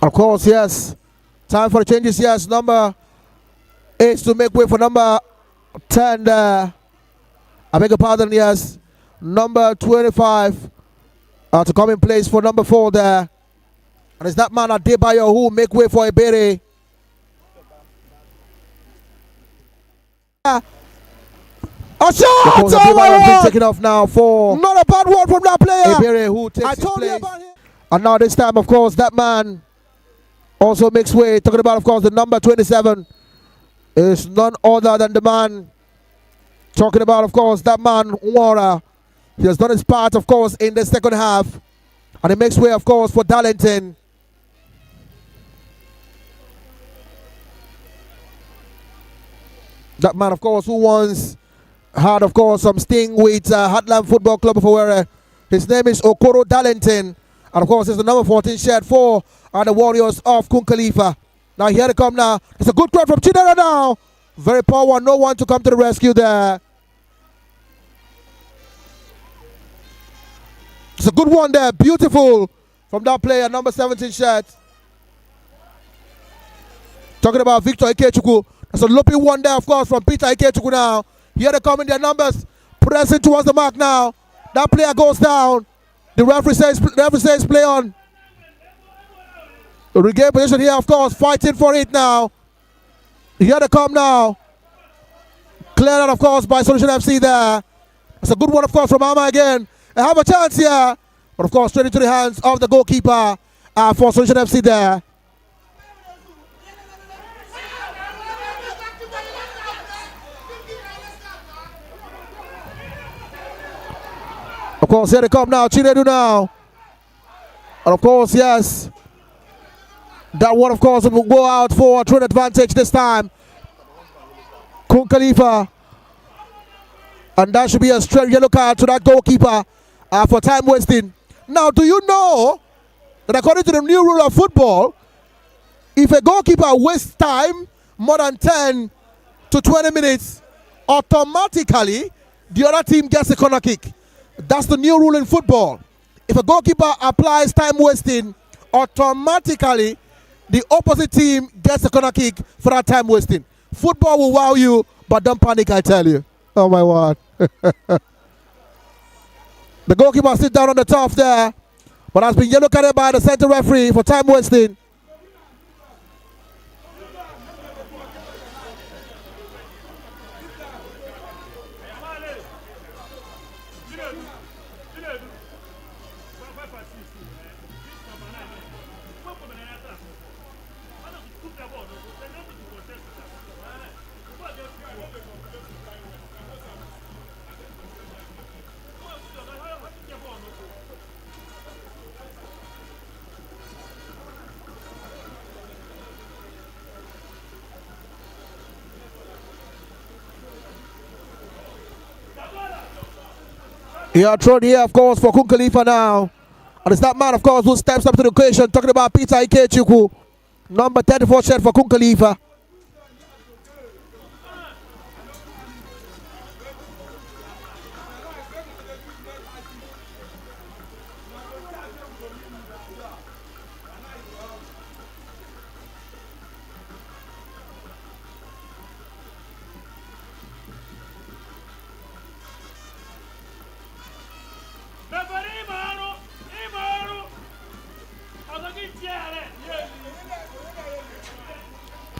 Of course, yes. Time for the changes, yes. Number 8 to make way for number 10 there. I beg your pardon, yes. Number 25 to come in place for number 4 there. And it's that man Adebayo who make way for Ebere. A shot! Oh my word! Taken off now for... Not a bad word from that player. Ebere who takes his place. You about him. And now this time, of course, that man also makes way. Talking about, of course, the number 27 is none other than the man. Talking about, of course, that man, Wara. He has done his part, of course, in the second half. And he makes way, of course, for Darlington. That man, of course, who once had, of course, some sting with Heartland Football Club of Owerri. His name is Okoro Darlington. And, of course, it's the number 14 shirt for the Warriors of Kun Khalifa. Now, here they come now. It's a good crowd from Chinera now. Very poor one. No one to come to the rescue there. It's a good one there. Beautiful from that player, number 17 shirt. Talking about Victor Ikechukwu. That's a loopy one there, of course, from Peter Ikechukwu now. Here they come in their numbers. Pressing towards the mark now. That player goes down. The referee says play on. Regain position here, of course, fighting for it now. Here they come now. Cleared out, of course, by Solution FC there. That's a good one, of course, from Ama again. They have a chance here. But, of course, straight into the hands of the goalkeeper for Solution FC there. Of course, here they come now. Chinedu now. And, of course, yes. That one, of course, will go out for a trade advantage this time. Kun Khalifa. And that should be a straight yellow card to that goalkeeper for time wasting. Now, do you know that according to the new rule of football, if a goalkeeper wastes time more than 10 to 20 minutes, automatically the other team gets a corner kick. That's the new rule in football. If a goalkeeper applies time wasting, automatically the opposite team gets a corner kick for that time wasting. Football will wow you, but don't panic, I tell you. Oh my word. The goalkeeper sits down on the turf there, but has been yellow carded by the center referee for time wasting. Here thrown here, of course, for Kun Khalifa now. And it's that man, of course, who steps up to the occasion, talking about Peter Ikechukwu. Number 34 shirt for Kun Khalifa.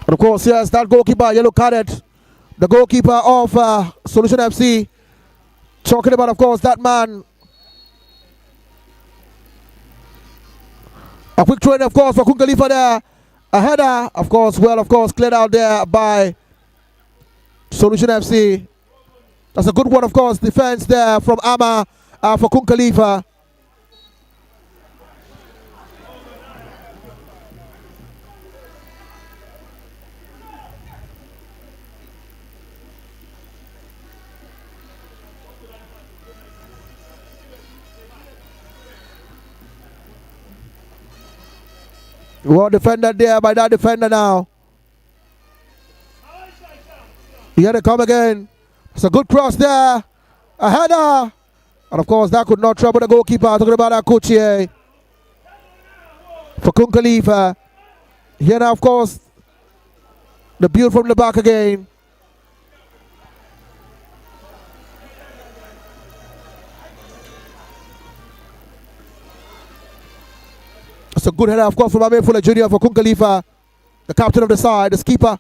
And of course, yes, that goalkeeper, yellow carded. The goalkeeper of Solution FC. Talking about, of course, that man. A quick training, of course, for Kun Khalifa there. A header, of course, well, of course, cleared out there by Solution FC. That's a good one, of course, defense there from Ama for Kun Khalifa. Well defended there by that defender now. Here they come again. It's a good cross there. A header. And of course that could not trouble the goalkeeper. Talking about Akuchie. For Kun Khalifa. Here now, of course, the build from the back again. It's a good header, of course, from Amir Fuller Jr. for Kun Khalifa, the captain of the side, the keeper.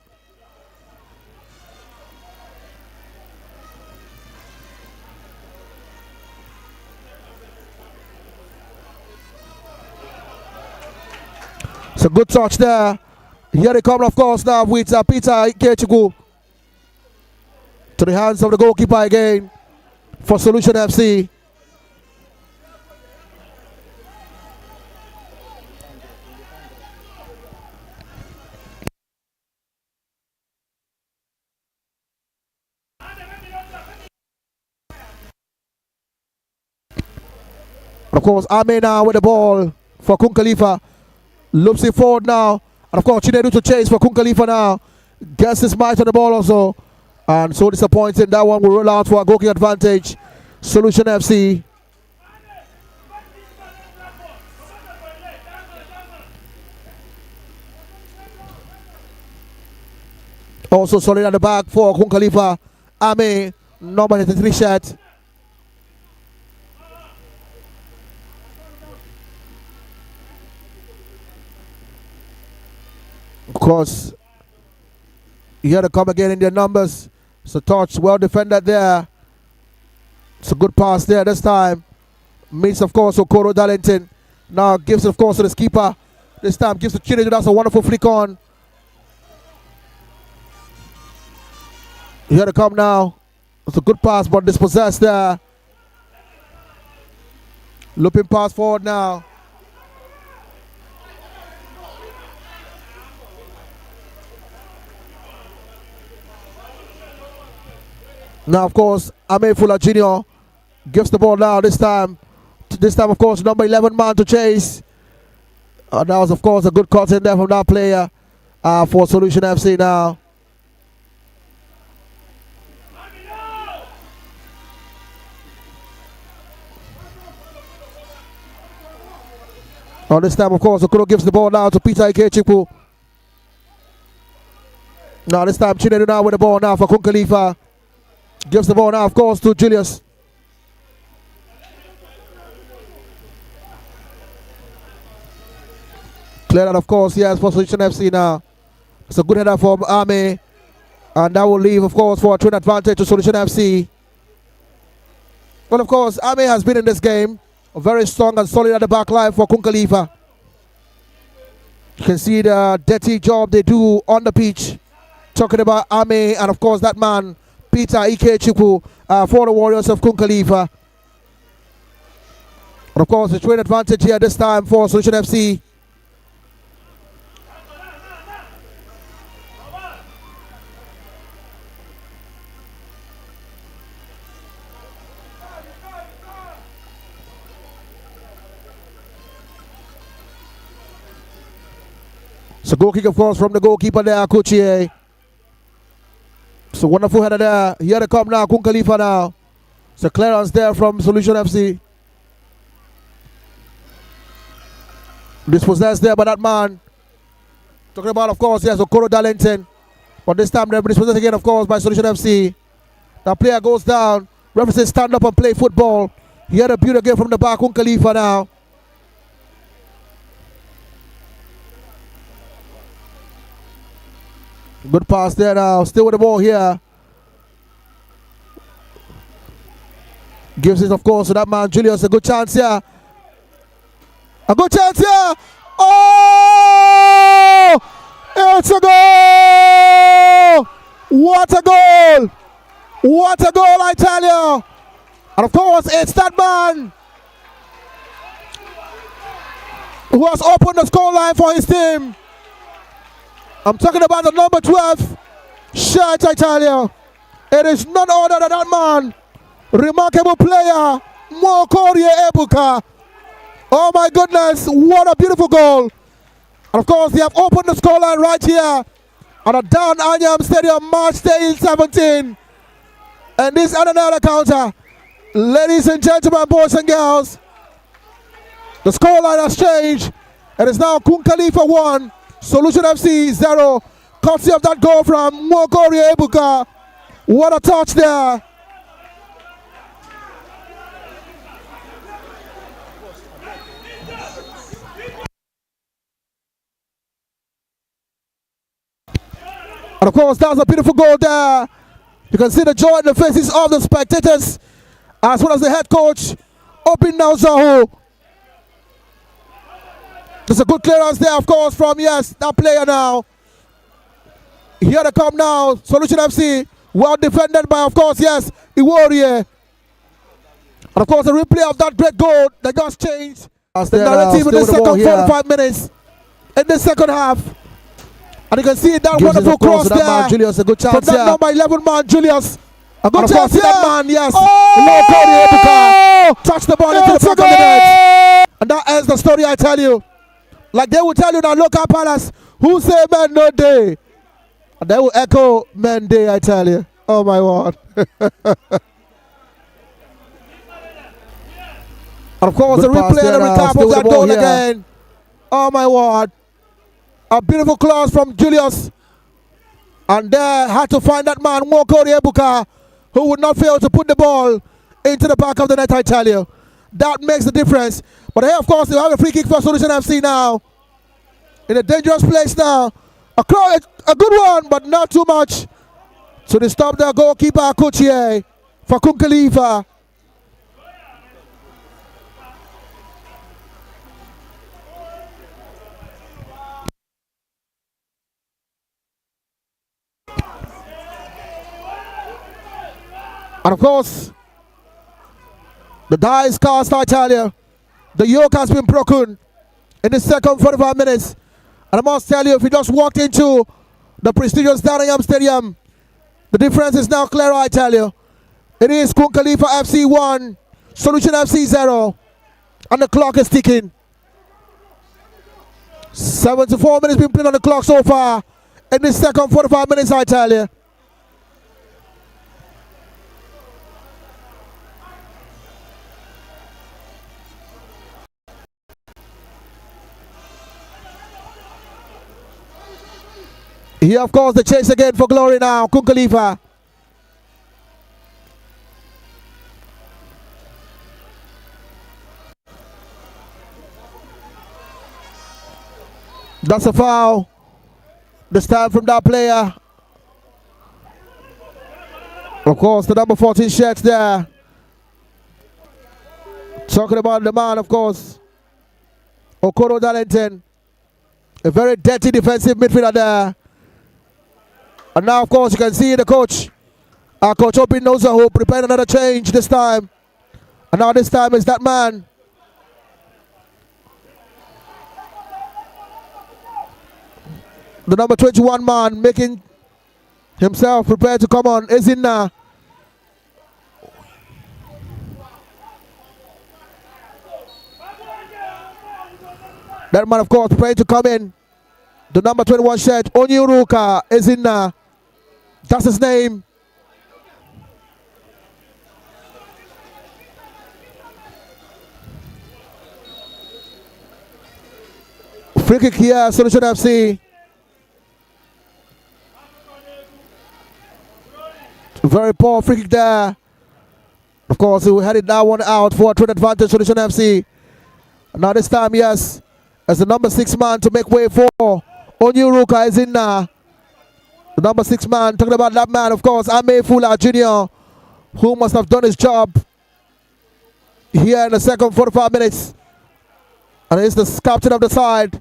It's a good touch there. Here they come, of course, now with Peter Ikechukwu to the hands of the goalkeeper again for Solution FC. Of course, Ame now with the ball for Kun Khalifa. Loops it forward now. And of course, Chinedu to chase for Kun Khalifa now. Gets his might on the ball also. And so disappointing. That one will roll out for a goalkeeping advantage. Solution FC. Also solid at the back for Kun Khalifa. Ame, number 83 shirt. Of course, here to come again in their numbers. So touch, well defended there. It's a good pass there this time. Meets, of course, Okoro Darlington. Now gives, of course, to the keeper. This time gives to Chinedu. That's a wonderful flick on. Here to come now. It's a good pass, but dispossessed there. Looping pass forward now. Now, of course, Ame Fuller Jr. gives the ball now this time. This time, of course, number 11 man to chase. That was, of course, a good cut in there from that player for Solution FC now. This time, of course, Okoro gives the ball now to Peter Ikechukwu. Now, this time, Chinedu now with the ball now for Kun Khalifa. Gives the ball now, of course, to Julius. Clear that, of course, yes, for Solution FC now. It's a good header from Ame. And that will leave, of course, for a twin advantage to Solution FC. Well, of course, Ame has been in this game. Very strong and solid at the back line for Kun Khalifa. You can see the dirty job they do on the pitch. Talking about Ame and, of course, that man, Peter Ikechukwu, for the Warriors of Kun Khalifa. And, of course, the twin advantage here this time for Solution FC. So goal kick, of course, from the goalkeeper there, Kuchie. So wonderful header there. Here they come now, Kun Khalifa now. So clearance there from Solution FC. Dispossessed there by that man. Talking about, of course, yes, Okoro Darlington. But this time they're dispossessed again, of course, by Solution FC. That player goes down. Referee says stand up and play football. Here the beauty again from the back, Kun Khalifa now. Good pass there now. Still with the ball here. Gives it, of course, to that man, Julius. A good chance here. A good chance here. Oh! It's a goal! What a goal! What a goal, I tell you! And of course, it's that man who has opened the scoreline for his team. I'm talking about the number 12 shirt, I tell you. It is none other than that man. Remarkable player, Mokori Ebuka. Oh my goodness, what a beautiful goal. And of course, they have opened the scoreline right here at a down Anyiam Stadium, March 17. And this another counter. Ladies and gentlemen, boys and girls, the scoreline has changed. It is now Kun Khalifa 1. Solution FC 0, courtesy of that goal from Mokori Ebuka. What a touch there. And of course, that's a beautiful goal there. You can see the joy in the faces of the spectators, as well as the head coach, Opin Nauzahu. There's a good clearance there, of course, from, yes, that player now. Here they come now, Solution FC, well defended by, of course, yes, Owerri. And of course, the replay of that great goal that just changed the narrative in the second 45 minutes, in the second half. And you can see that gives wonderful cross there. Man, Julius, a good chance from that here. Number 11 man, Julius. A good chance here. That man, yes. Oh! Touch the ball into the back of the net. And that ends the story, I tell you. Like they will tell you that local palace, who say men no day? And they will echo men day, I tell you. Oh my word. And of course, good the replay and the recap of that goal again. Oh my word. A beautiful cross from Julius. And there had to find that man, Mokori Ebuka, who would not fail to put the ball into the back of the net, I tell you. That makes the difference. But here, of course, they have a free kick for Solution FC now. In a dangerous place now. A good one, but not too much. So they stop the goalkeeper, Kuchie, for Kun Khalifa. And of course, the die is cast, I tell you. The yoke has been broken in the second 45 minutes. And I must tell you, if you just walked into the prestigious Anyiam Stadium, the difference is now clear, I tell you. It is Kun Khalifa FC 1, Solution FC 0. And the clock is ticking. 74 minutes been played on the clock so far. In the second 45 minutes, I tell you. Here, of course, the chase again for glory now. Kun Khalifa. That's a foul. This time from that player. Of course, the number 14 shirt there. Talking about the man, of course. Okoro Darlington. A very dirty defensive midfielder there. And now, of course, you can see the coach. Coach Opin Noza, who prepared another change this time. And now this time is that man. The number 21 man making himself prepared to come on. Ezinna. That man, of course, prepared to come in. The number 21 shirt, Onyuruka Ezinna. That's his name. Free kick here, Solution FC. Very poor free kick there. Of course, we headed that one out for a trade advantage, Solution FC. Now this time, yes, as the number 6 man to make way for Onyuruka Ezinna. The number 6 man, talking about that man, of course, Ame Fula Jr., who must have done his job here in the second 45 minutes. And he's the captain of the side,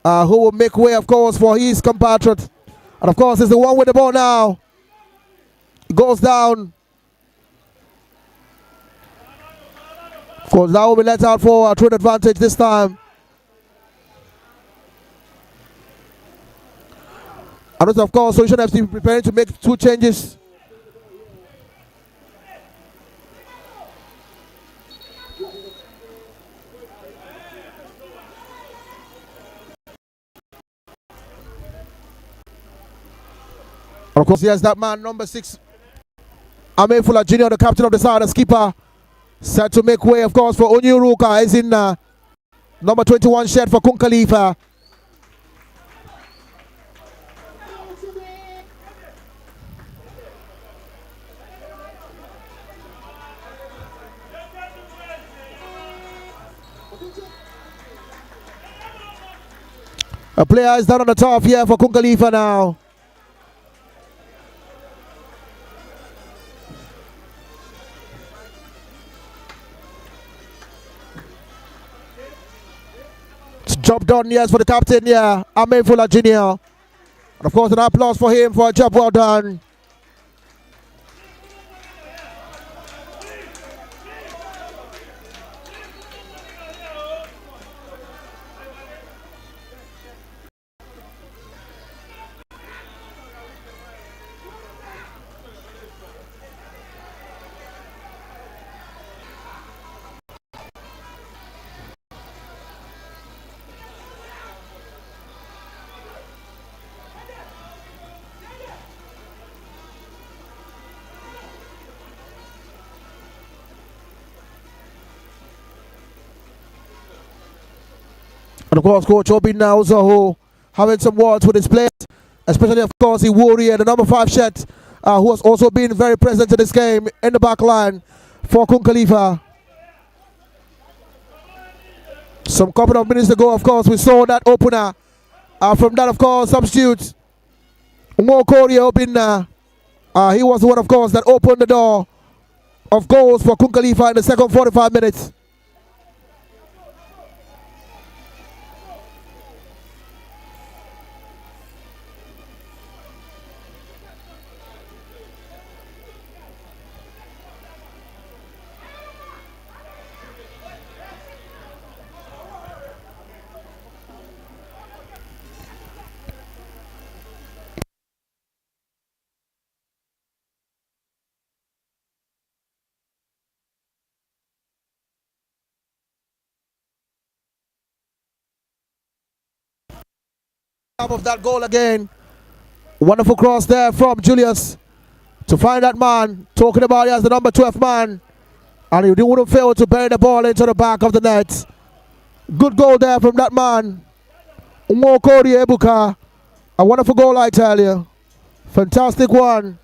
who will make way, of course, for his compatriot. And of course, he's the one with the ball now. It goes down. Of course, that will be let out for a trade advantage this time. And also, of course, Solution FC preparing to make 2 changes. And of course, yes, that man, number 6, Ame Fula Jr., the captain of the side, as keeper, set to make way, of course, for Onyuruka Ezinna. Number 21 shirt for Kun Khalifa. A player is down on the top here for Kun Khalifa now. It's job done, yes, for the captain, yeah, Ame Fula Jr. And of course, an applause for him for a job well done. And of course, Coach Obi now also having some words with his players. especially, of course, the Warrior, the number 5 Shet, who has also been very present in this game in the back line for Kun Khalifa. Some couple of minutes ago, of course, we saw that opener. From that, of course, substitute Mo Korea opened. He was the one, of course, that opened the door of goals for Kun Khalifa in the second 45 minutes. Top of that goal again. Wonderful cross there from Julius to find that man. Talking about it as the number 12 man. And he wouldn't fail to bury the ball into the back of the net. Good goal there from that man. Umokori Ebuka. A wonderful goal, I tell you. Fantastic one.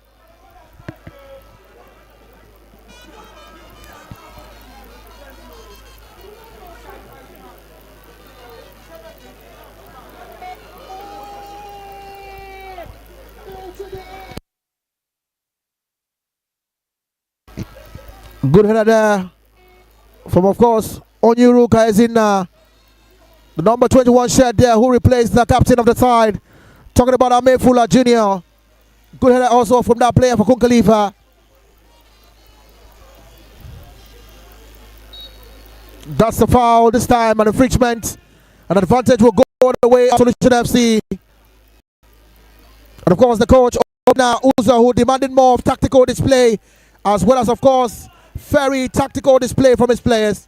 Good header there from, of course, Onyuruka is in the number 21 Shed there, who replaced the captain of the side. Talking about Amefula Jr. Good header also from that player for Kun Khalifa. That's the foul this time, an infringement. An advantage will go all the way up to Solution FC. And of course, the coach now Uza, who demanded more of tactical display, as well as, of course, very tactical display from his players.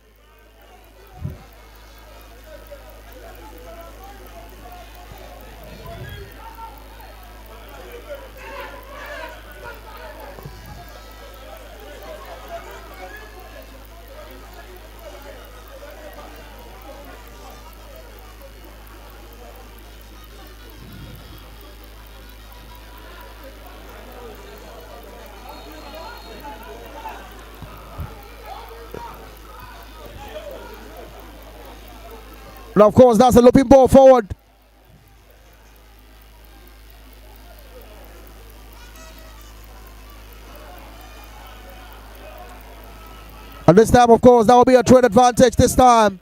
Now, of course, that's a looping ball forward. And this time, of course, that will be a trade advantage this time.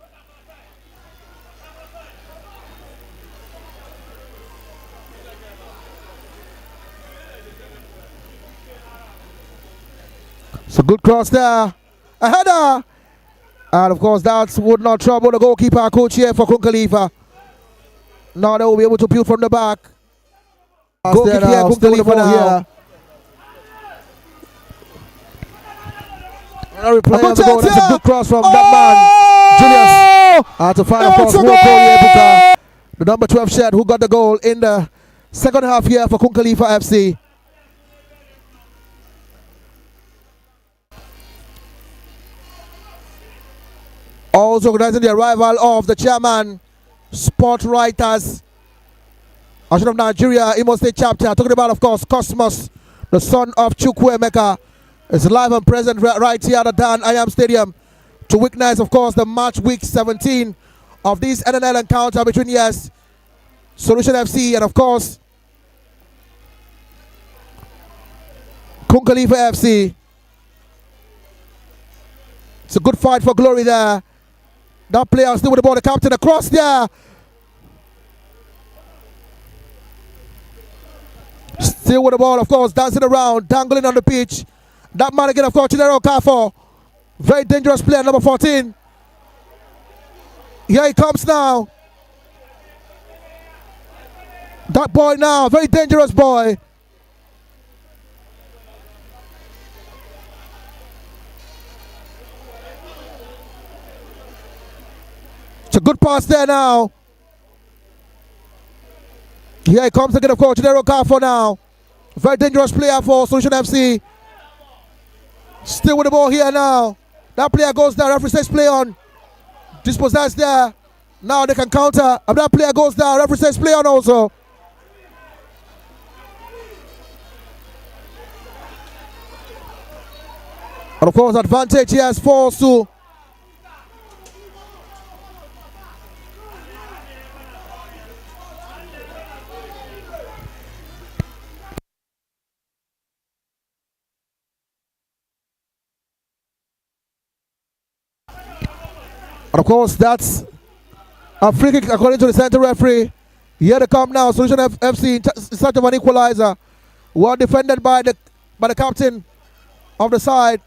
So good cross there. A header. And of course, that would not trouble the goalkeeper coach here for Kun Khalifa. Now they will be able to build from the back. Goalkeeper here, Kun Khalifa now. That's a good cross from that man, Julius. To find, of course, the number 12 Shed, who got the goal in the second half here for Kun Khalifa FC. Also organizing the arrival of the chairman, Sport Writers, of Nigeria, Imo State chapter. Talking about, of course, Cosmos, the son of Chukwuemeka, is live and present right here at the Anyiam Stadium to witness, of course, the match week 17 of this NNL encounter between, yes, Solution FC and, of course, Kun Khalifa FC. It's a good fight for glory there. That player still with the ball, the captain across there. Still with the ball, of course, dancing around, dangling on the pitch. That man again, of course, Chinero Kafo. Very dangerous player, number 14. Here he comes now. That boy now, very dangerous boy. It's a good pass there now. Here he comes again, of course, Chinero Kafo now. Very dangerous player for Solution FC. Still with the ball here now. That player goes there. Referee says play on. Dispossessed there. Now they can counter. And that player goes there. Referee says play on also. And of course, advantage here is forced to. And of course, that's a free kick according to the center referee. Here they come now. Solution FC in search of an equalizer. Well defended by the captain of the side.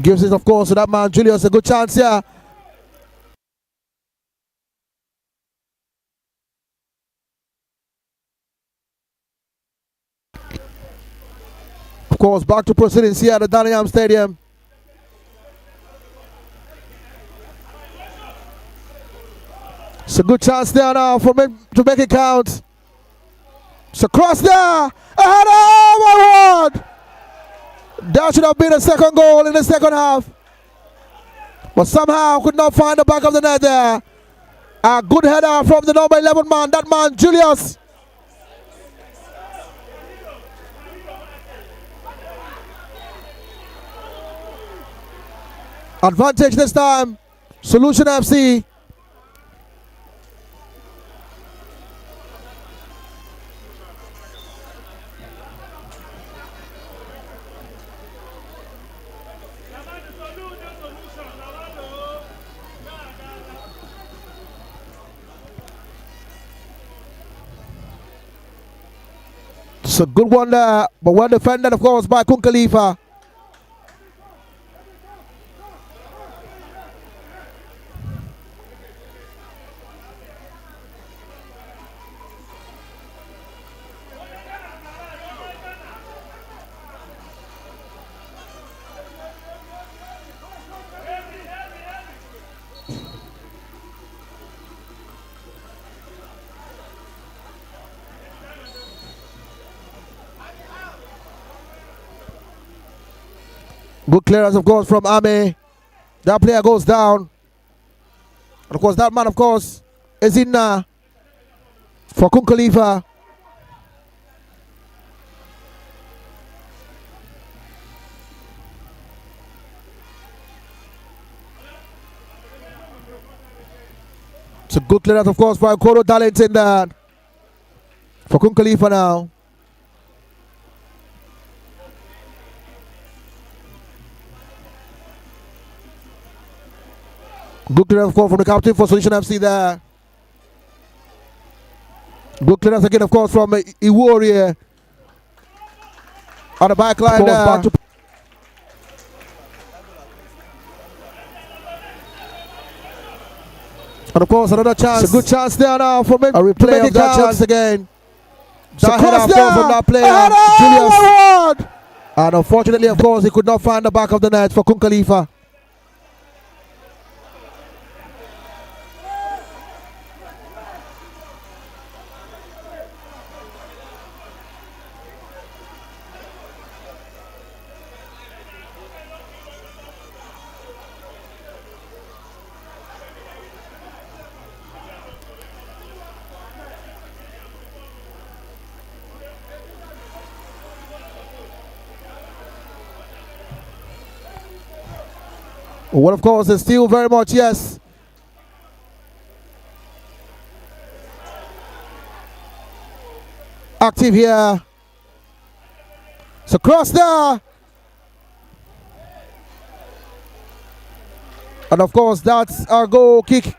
Gives it, of course, to that man Julius a good chance here. Of course, back to proceedings here at the Anyiam Stadium. It's a good chance there now for me to make it count. It's a cross there. A header! Oh my word! That should have been a second goal in the second half. But somehow could not find the back of the net there. A good header from the number 11 man, that man Julius. Advantage this time. Solution FC. It's a good one there, but well defended, of course, by Kun Khalifa. Good clearance, of course, from Ame. That player goes down. And of course, that man, of course, is in for Kun Khalifa. It's a good clearance, of course, by Koro Talent in that. For Kun Khalifa now. Good clearance, of course, from the captain for Solution FC there. Good clearance again, of course, from Owerri on the back line there. Back to and of course, another chance. It's a good chance there now for me. A replay of that chance again. That header from that player, Julius. And unfortunately, of course, he could not find the back of the net for Kun Khalifa. Well, of course, it's still very much, yes. Active here. It's a cross there. And of course, that's our goal kick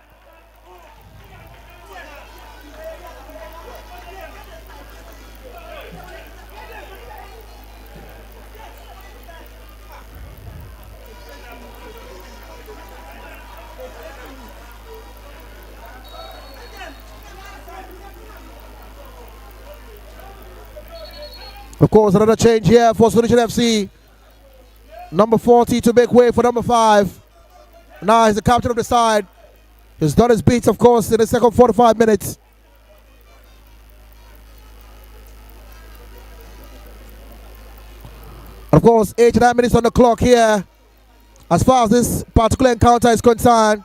Of course, another change here for Solution FC. Number 40 to make way for number 5. Now he's the captain of the side. He's done his beats, of course, in the second 45 minutes. Of course, 89 minutes on the clock here. As far as this particular encounter is concerned.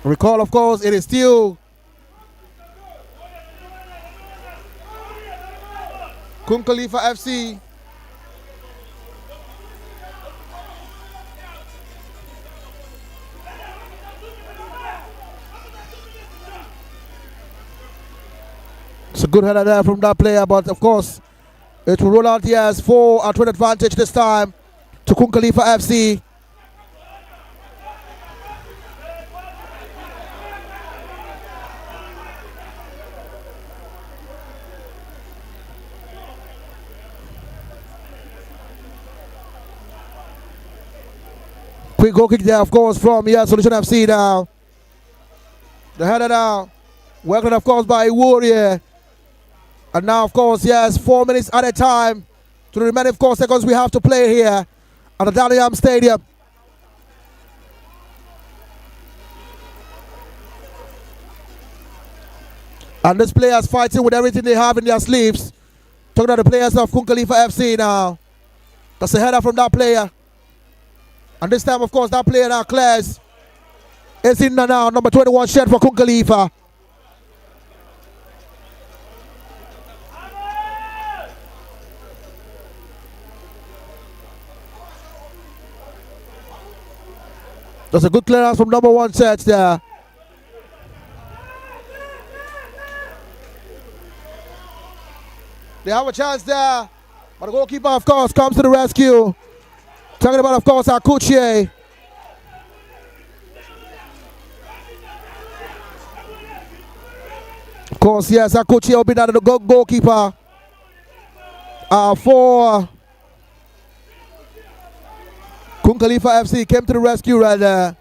Recall, of course, it is still Kun Khalifa FC. It's a good header there from that player, but of course, it will roll out here as 4 at 1 advantage this time to Kun Khalifa FC. Quick goal kick there, of course, from Solution FC now. The header now, working, of course, by Owerri. And now, of course, yes, 4 minutes at a time to the remaining, of course, seconds we have to play here at the Anyiam Stadium. And this players fighting with everything they have in their sleeves. Talking about the players of Kun Khalifa FC now. That's a header from that player. And this time, of course, that player now clears. It's in there now, number 21 shed for Kun Khalifa. That's a good clearance from number 1 set there. They have a chance there. But the goalkeeper, of course, comes to the rescue. Talking about, of course, Akuchie. Of course, yes, Akuchie will be down to the goalkeeper. For Kun Khalifa FC came to the rescue right there.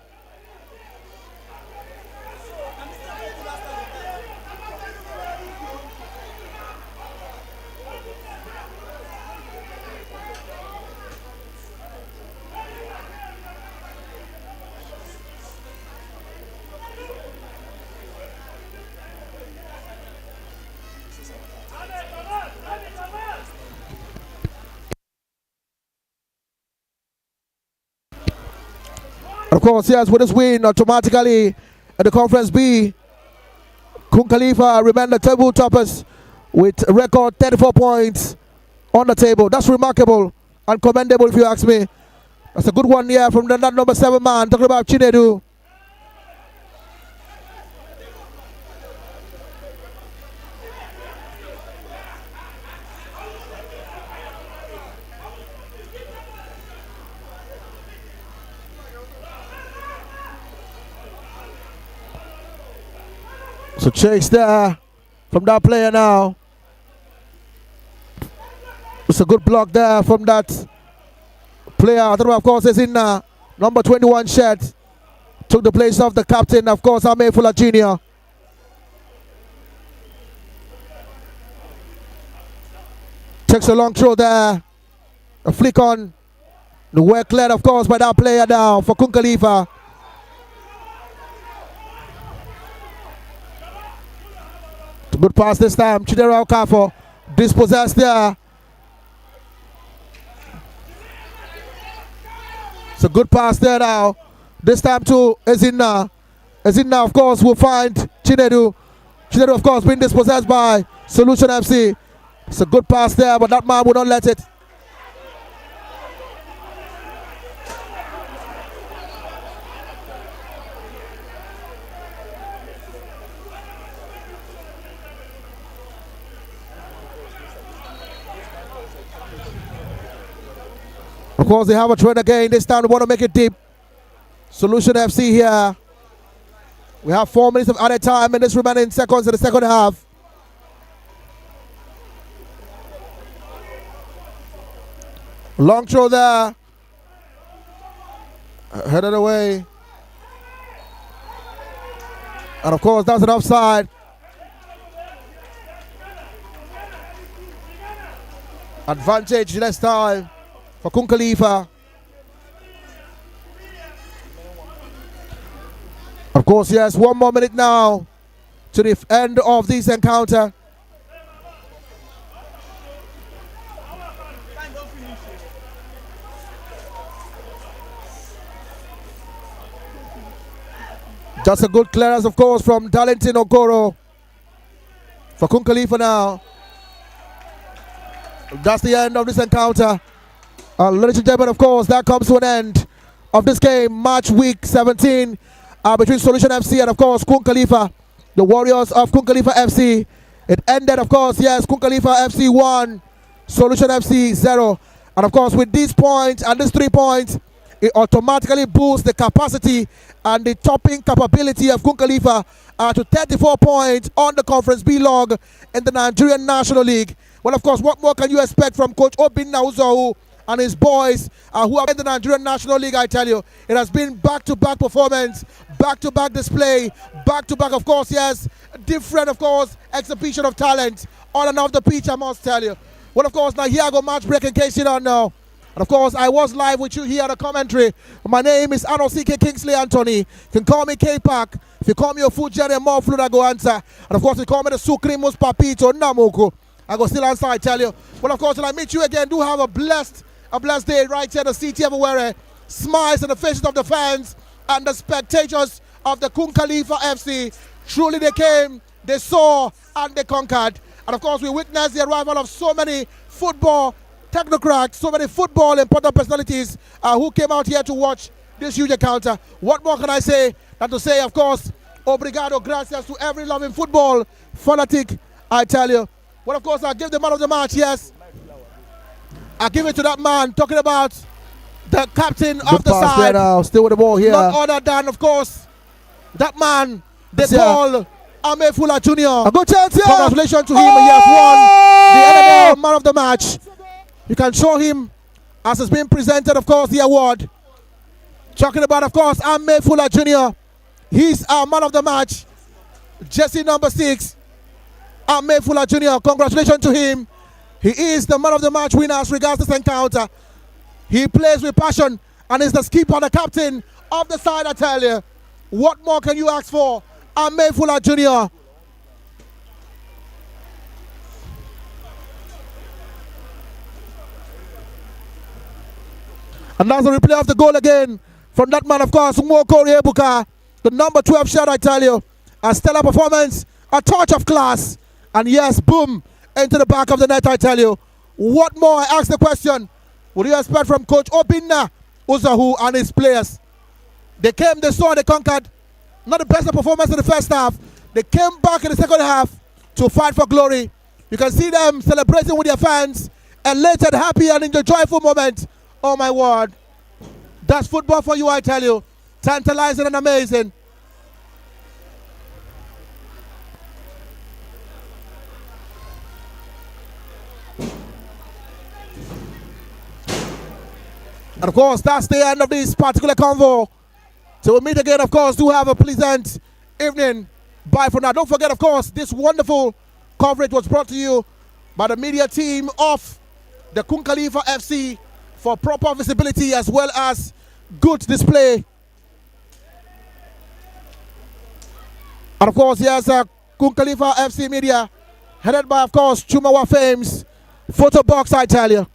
Of course, yes, with this win, automatically at the Conference B, Kun Khalifa remain the table toppers with a record 34 points on the table. That's remarkable and commendable if you ask me. That's a good one here from that number 7 man, talking about Chinedu. So chase there from that player now. It's a good block there from that player. I don't know, of course, is in number 21 shed. Took the place of the captain, of course, Ame Fuller Jr. Takes a long throw there. A flick on. The work led, of course, by that player now for Kun Khalifa. Good pass this time. Chidera Okafo dispossessed there. It's a good pass there now. This time to Ezinna. Ezinna, of course, will find Chinedu. Chinedu, of course, being dispossessed by Solution FC. It's a good pass there, but that man would not let it. Of course, they have a trend again. This time they want to make it deep. Solution FC here. We have 4 minutes of added time in this remaining seconds in the second half. Long throw there. Headed away. And of course, that's an offside. Advantage this time for Kun Khalifa. Of course, yes, 1 more minute now to the end of this encounter. Just a good clearance, of course, from Darlington Okoro for Kun Khalifa now. That's the end of this encounter. Ladies and gentlemen, of course, that comes to an end of this game, match week 17, between Solution FC and, of course, Kun Khalifa, the Warriors of Kun Khalifa FC. It ended, of course, yes, Kun Khalifa FC 1, Solution FC 0. And, of course, with these points and these 3 points, it automatically boosts the capacity and the topping capability of Kun Khalifa to 34 points on the Conference B log in the Nigerian National League. Well, of course, what more can you expect from Coach Obinna Uzohu and his boys who are in the Nigerian National League? I tell you, it has been back-to-back performance, back-to-back display, back-to-back, of course, yes, different, of course, exhibition of talent on and off the pitch, I must tell you. Well, of course, now here I go match break in case you don't know. And of course, I was live with you here at the commentary. My name is Arnold C.K. Kingsley Anthony. You can call me K-Pac. If you call me a food journey, more fluid, I go answer. And of course, you call me the Sukrimus Papito Namuku. I go still answer, I tell you. Well, of course, when I meet you again, do have a blessed day right here in the city of Owerri. Smiles on the faces of the fans and the spectators of the Kun Khalifa FC. Truly they came, they saw, and they conquered. And of course, we witnessed the arrival of so many football technocrats, so many football important personalities who came out here to watch this huge encounter. What more can I say than to say, of course, obrigado, gracias to every loving football fanatic, I tell you. Well, of course, I'll give the man of the match, yes. I'll give it to that man talking about the captain of the side. Now, still with the ball here. Not other than, of course, that man, they call Ame Fula Jr. A good chance here. Congratulations to him. He has won the NNL man of the match. You can show him as it's being presented, of course, the award. Talking about, of course, Ame Fula Jr. He's our man of the match. Jersey number 6. Ame Fula Jr. Congratulations to him. He is the man of the match winner as regards this encounter. He plays with passion and is the skipper, the captain of the side, I tell you. What more can you ask for? Ame Fula Jr. And that's the replay of the goal again from that man, of course, Mwoko Riebuka, the number 12 shot, I tell you. A stellar performance, a touch of class. And yes, boom, into the back of the net, I tell you. What more? I ask the question. What do you expect from Coach Obinna Uzohu and his players? They came, they saw, they conquered. Not the best of performance in the first half. They came back in the second half to fight for glory. You can see them celebrating with their fans, elated, happy, and in the joyful moment. Oh my word. That's football for you, I tell you. Tantalizing and amazing. And of course, that's the end of this particular convo. So we'll meet again, of course. Do have a pleasant evening. Bye for now. Don't forget, of course, this wonderful coverage was brought to you by the media team of the Kun Khalifa FC for proper visibility as well as good display. And of course, here's Kun Khalifa FC media, headed by, of course, Chumawa Fame's photo box, I tell you.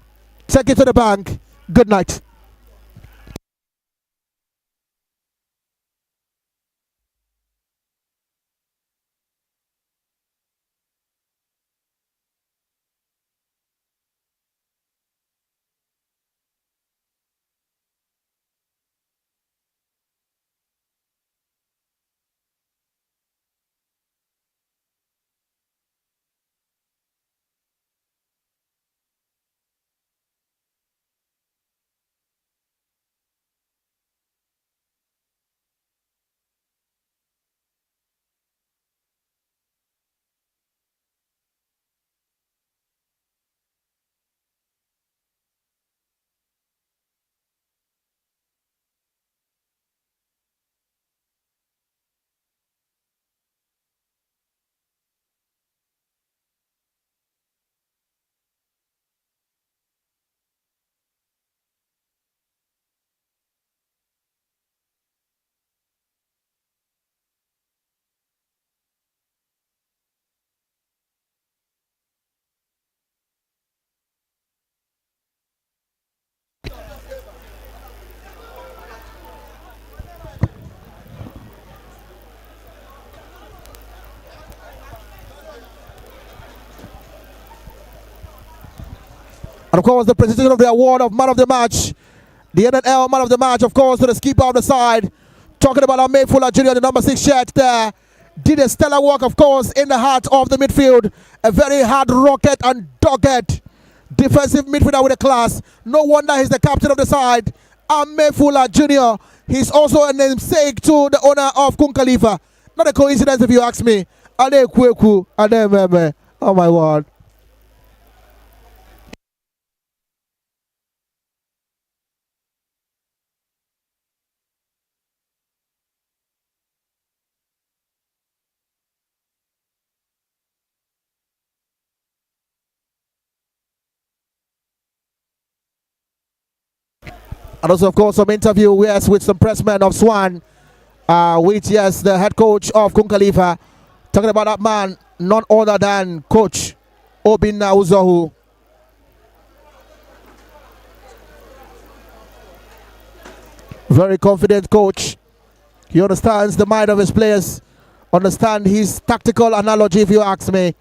Take it to the bank. Good night. And of course, the presentation of the award of Man of the Match, the NNL Man of the Match, of course, to the skipper of the side. Talking about our Mayfuller Junior, the number 6 shirt there. Did a stellar work, of course, in the heart of the midfield. A very hard rocket and dogged defensive midfielder with a class. No wonder he's the captain of the side. Mayfuller Junior. He's also a namesake to the owner of Kun Khalifa. Not a coincidence if you ask me. Ade Kweku, Ade Meme. Oh my word. And also, of course, some interview, yes, with some pressmen of Swan, with, yes, the head coach of Kun Khalifa. Talking about that man, none other than Coach Obinna Uzohu. Very confident coach. He understands the mind of his players. Understand his tactical analogy, if you ask me.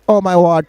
Oh my word.